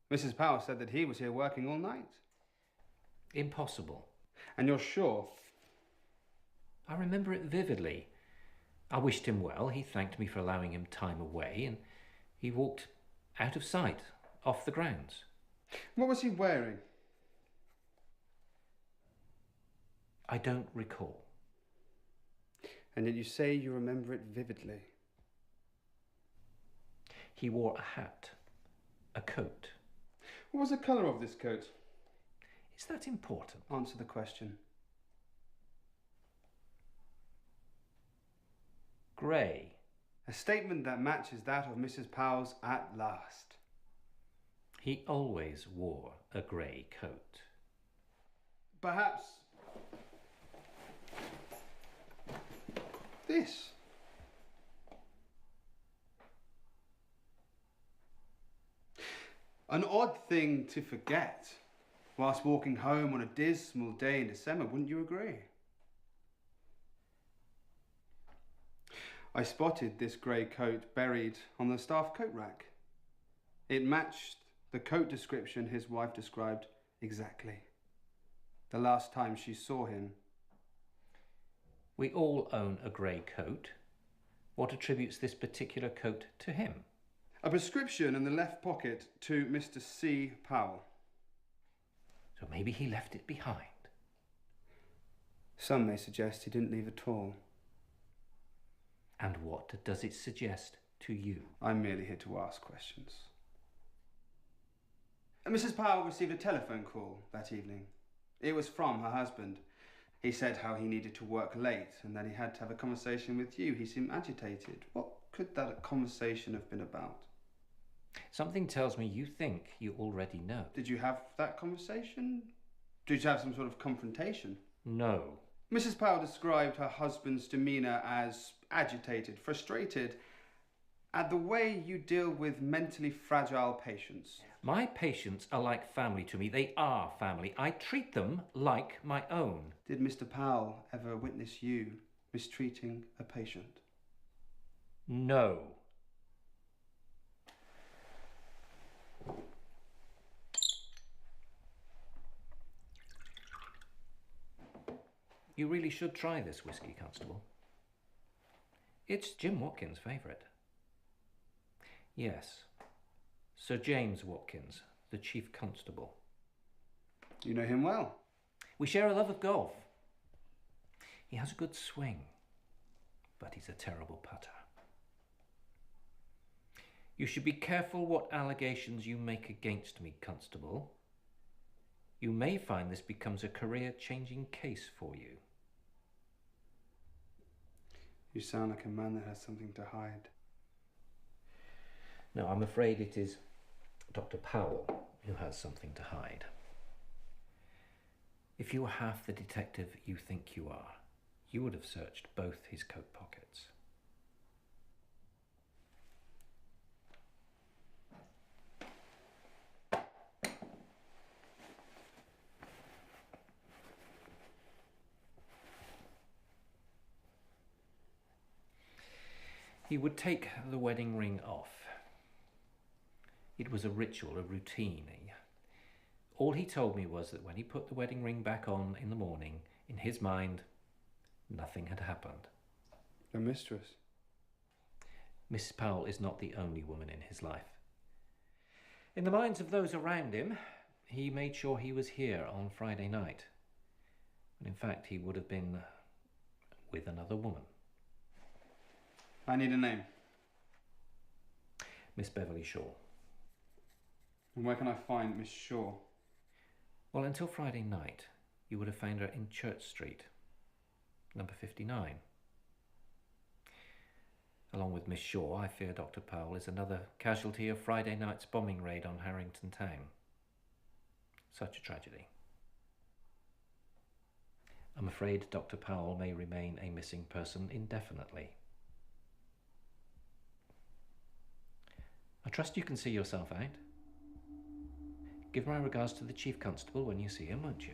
Mrs. Powell said that he was here working all night. Impossible. And you're sure? I remember it vividly. I wished him well. He thanked me for allowing him time away, and he walked out of sight, off the grounds. What was he wearing? I don't recall. And yet you say you remember it vividly. He wore a hat, a coat. What was the colour of this coat? Is that important? Answer the question. Grey. A statement that matches that of Mrs. Powell's at last. He always wore a grey coat. Perhaps... this. An odd thing to forget whilst walking home on a dismal day in December, wouldn't you agree? I spotted this grey coat buried on the staff coat rack. It matched the coat description his wife described exactly. The last time she saw him. We all own a grey coat. What attributes this particular coat to him? A prescription in the left pocket to Mr. C. Powell. So maybe he left it behind. Some may suggest he didn't leave at all. And what does it suggest to you? I'm merely here to ask questions. Mrs. Powell received a telephone call that evening. It was from her husband. He said how he needed to work late and that he had to have a conversation with you. He seemed agitated. What could that conversation have been about? Something tells me you think you already know. Did you have that conversation? Did you have some sort of confrontation? No. Mrs. Powell described her husband's demeanour as agitated, frustrated at the way you deal with mentally fragile patients. My patients are like family to me. They are family. I treat them like my own. Did Mr. Powell ever witness you mistreating a patient? No. You really should try this whiskey, Constable. It's Jim Watkins' favourite. Yes, Sir James Watkins, the Chief Constable. You know him well. We share a love of golf. He has a good swing, but he's a terrible putter. You should be careful what allegations you make against me, Constable. You may find this becomes a career-changing case for you. You sound like a man that has something to hide. No, I'm afraid it is Dr. Powell who has something to hide. If you were half the detective you think you are, you would have searched both his coat pockets. He would take the wedding ring off. It was a ritual, a routine. All he told me was that when he put the wedding ring back on in the morning, in his mind, nothing had happened. A mistress? Mrs. Powell is not the only woman in his life. In the minds of those around him, he made sure he was here on Friday night. But in fact, he would have been with another woman. I need a name. Miss Beverly Shaw. And where can I find Miss Shaw? Well, until Friday night, you would have found her in Church Street, number 59. Along with Miss Shaw, I fear Dr. Powell is another casualty of Friday night's bombing raid on Harrington Town. Such a tragedy. I'm afraid Dr. Powell may remain a missing person indefinitely. I trust you can see yourself out. Give my regards to the Chief Constable when you see him, won't you?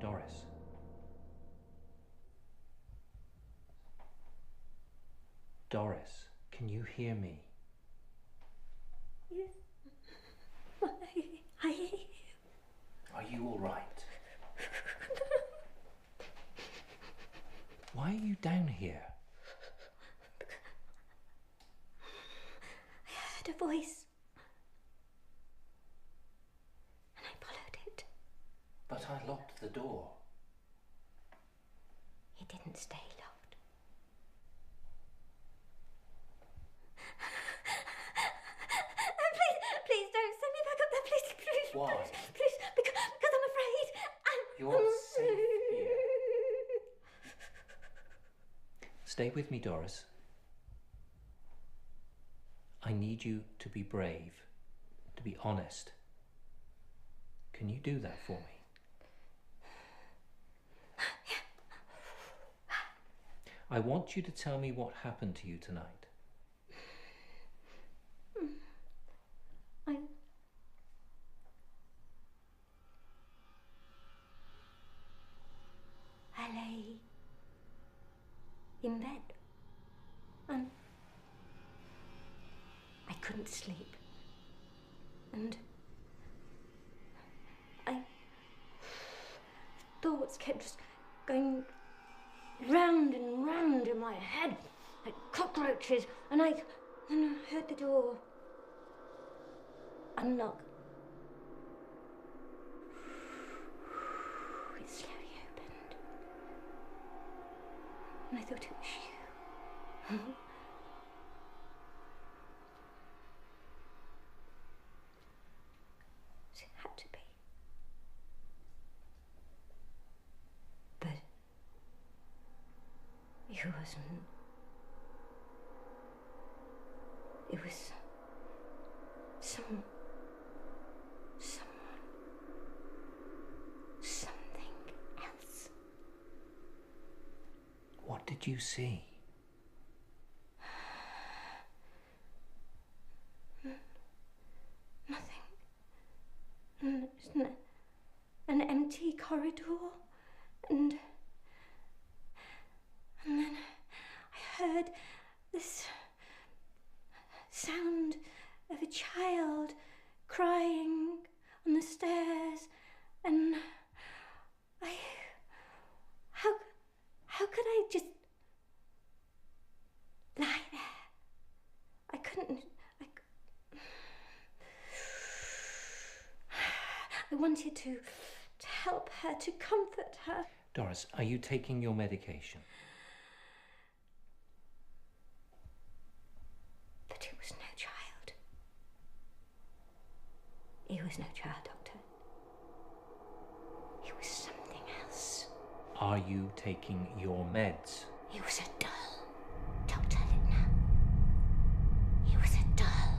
Doris. Doris, can you hear me? Yes. I hear you. Are you all right? Why are you down here? I heard a voice. And I followed it. But I locked the door. It didn't stay locked. Please don't send me back up there. Please. Why? Please, because I'm afraid. You're safe here. Stay with me, Doris. I need you to be brave, to be honest. Can you do that for me? I want you to tell me what happened to you tonight. I lay in bed and I couldn't sleep. And thoughts kept just going round and round in my head like cockroaches, and I heard the door unlock. It slowly opened, and I thought it was you. It had to be. But it wasn't. It was someone, something else. What did you see? Nothing. An empty corridor, and then child crying on the stairs, and how could I just lie there? I couldn't. I wanted to help her, to comfort her. Doris, are you taking your medication? But it was no child. It was no child, Doctor. It was something else. Are you taking your meds? It was a doll, Dr. Littner. It was a doll.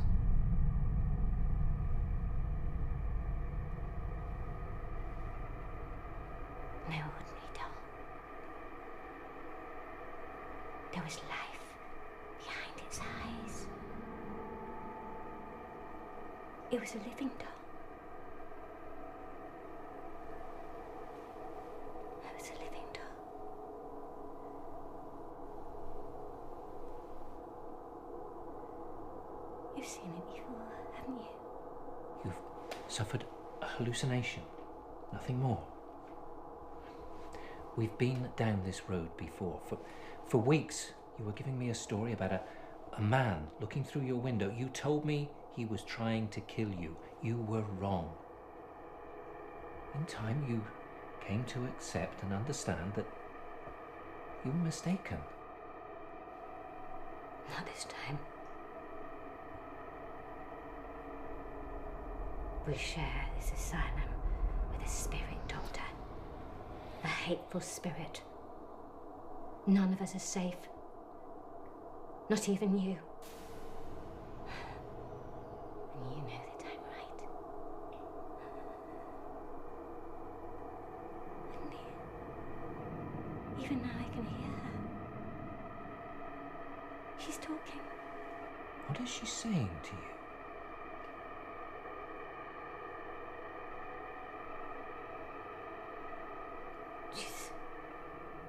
No ordinary doll. There was life behind its eyes. It was a living doll. It was a living doll. You've seen it before, haven't you? You've suffered a hallucination, nothing more. We've been down this road before. For weeks, you were giving me a story about a man looking through your window. You told me he was trying to kill you. You were wrong. In time, you came to accept and understand that you were mistaken. Not this time. We share this asylum with a spirit, Doctor. A hateful spirit. None of us are safe. Not even you. And you know that I'm right. And even now I can hear her. She's talking. What is she saying to you?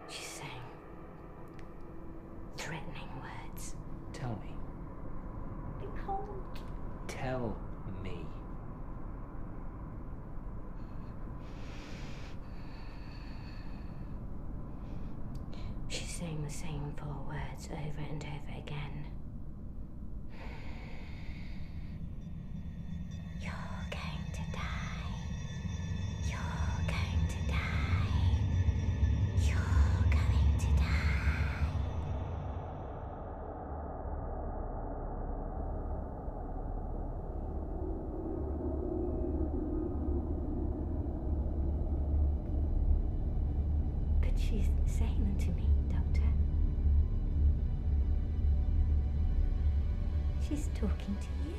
She's saying threatening words. Tell me. I can't. Tell me. She's saying the same 4 words over and over again. You're going to die. You're going to die. You're going to die. But she's saying them to me, Doctor. She's talking to you.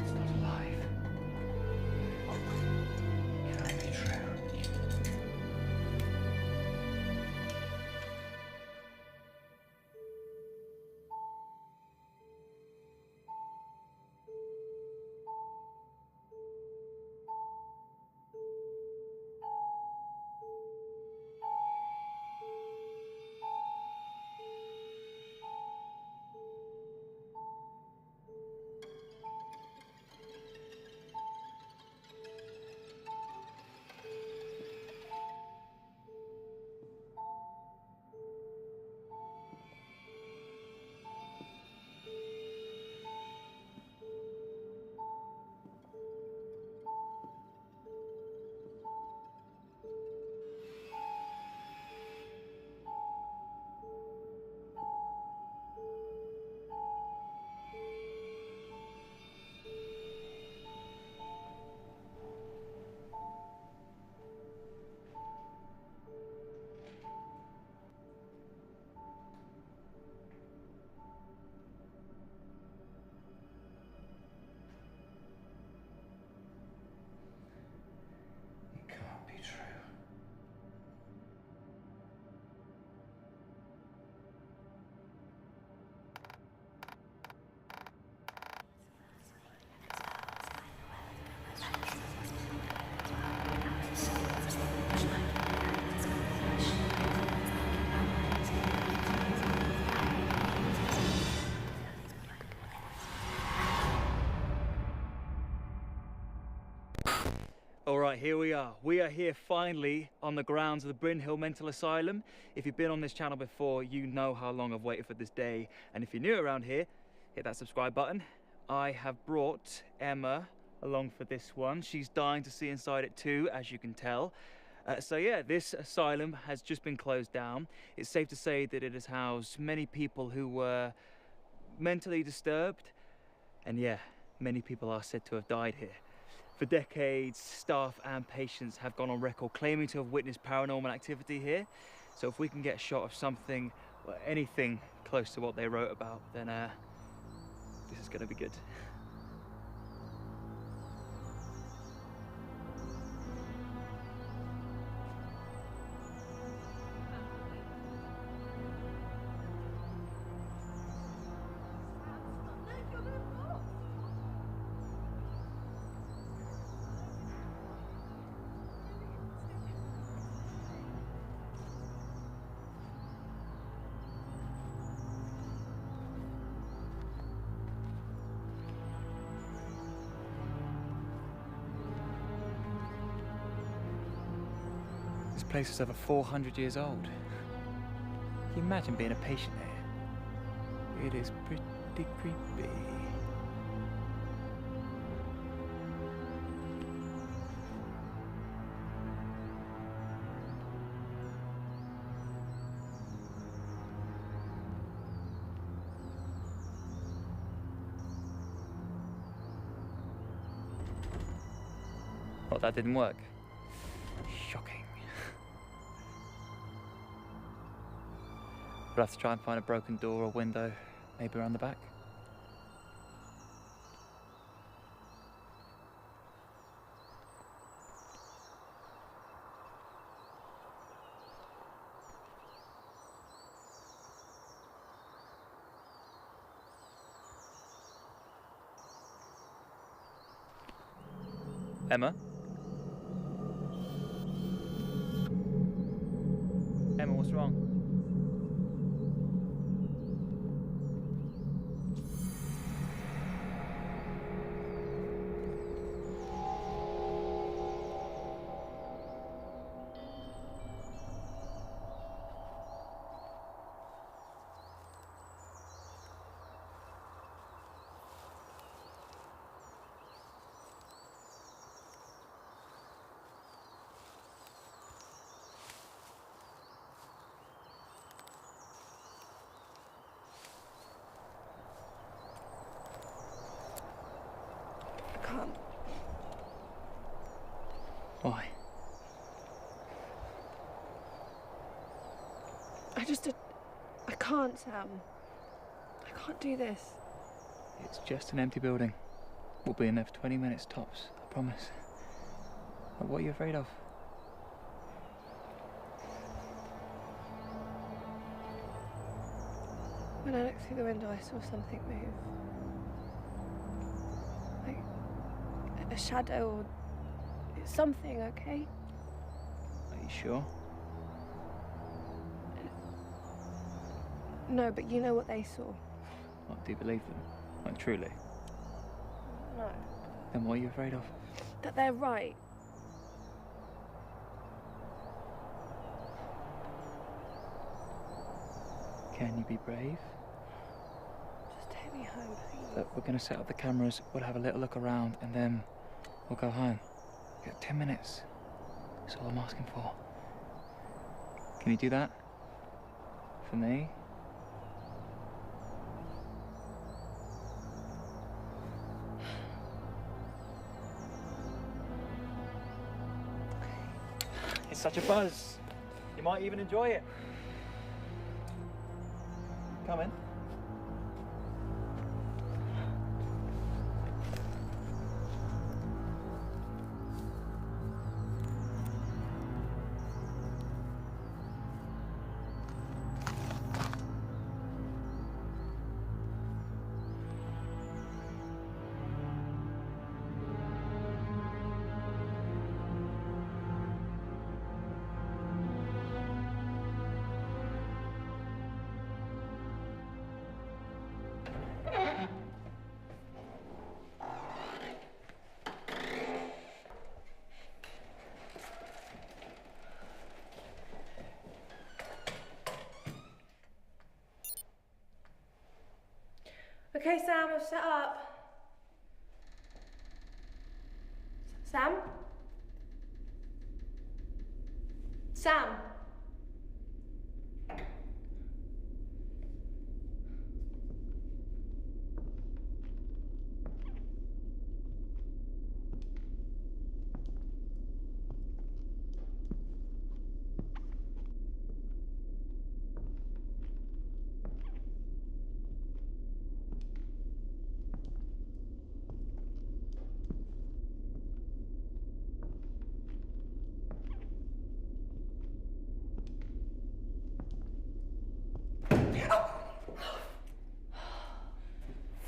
It's not alive. It can't be true. All right, here we are. We are here finally on the grounds of the Bryn Hill Mental Asylum. If you've been on this channel before, you know how long I've waited for this day. And if you're new around here, hit that subscribe button. I have brought Emma along for this one. She's dying to see inside it too, as you can tell. So yeah, this asylum has just been closed down. It's safe to say that it has housed many people who were mentally disturbed. And yeah, many people are said to have died here. For decades, staff and patients have gone on record claiming to have witnessed paranormal activity here. So if we can get a shot of something, or anything close to what they wrote about, then this is gonna be good. This place is over 400 years old. Can you imagine being a patient here? It is pretty creepy. Well, that didn't work. Shocking. We'll have to try and find a broken door or window, maybe around the back. Emma? Emma, what's wrong? Why? I can't, Sam. I can't do this. It's just an empty building. We'll be in there for 20 minutes tops, I promise. What are you afraid of? When I looked through the window, I saw something move. Like a shadow or something, okay? Are you sure? No, but you know what they saw. What, do you believe them? Like, truly? No. Then what are you afraid of? That they're right. Can you be brave? Just take me home, please. Look, we're going to set up the cameras, we'll have a little look around, and then we'll go home. You got 10 minutes. That's all I'm asking for. Can you do that? For me? It's such a buzz. You might even enjoy it. Come in. Okay, Sam, I've set up. Sam? Sam?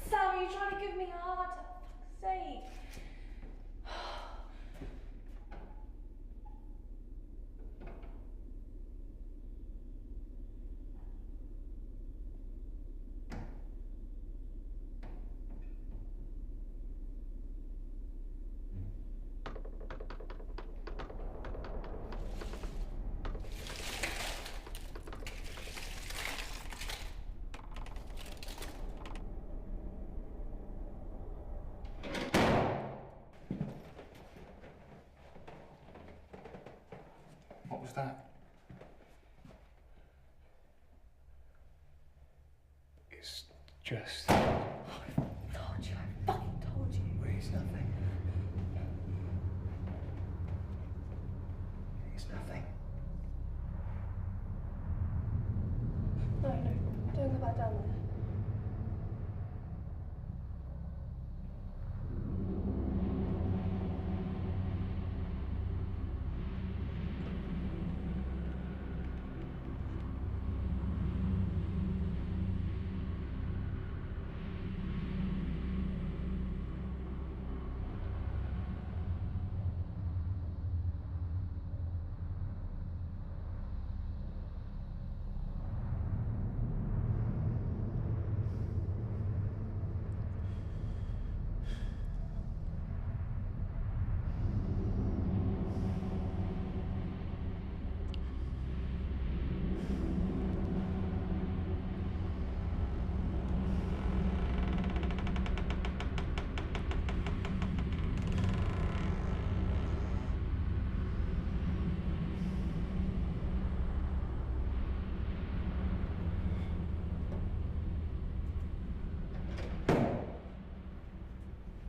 Sam, are you trying to give me a heart attack? For fuck's sake. What was that? It's just... I told you, I fucking told you. It's nothing. It's nothing. No, don't go back down there.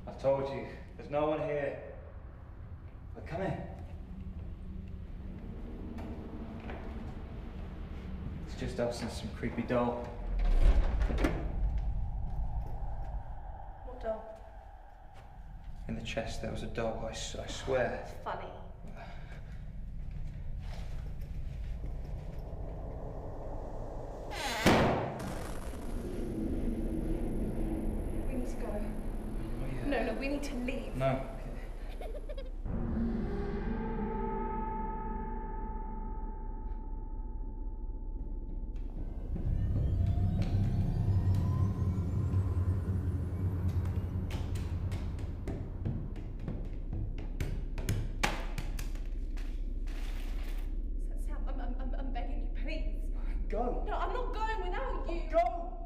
I told you, there's no one here. But come in. It's just us and some creepy doll. What doll? In the chest there was a doll, I swear. Funny. We need to go. No, we need to leave. No. Sam, I'm begging you, please. Go. No, I'm not going without you. Go.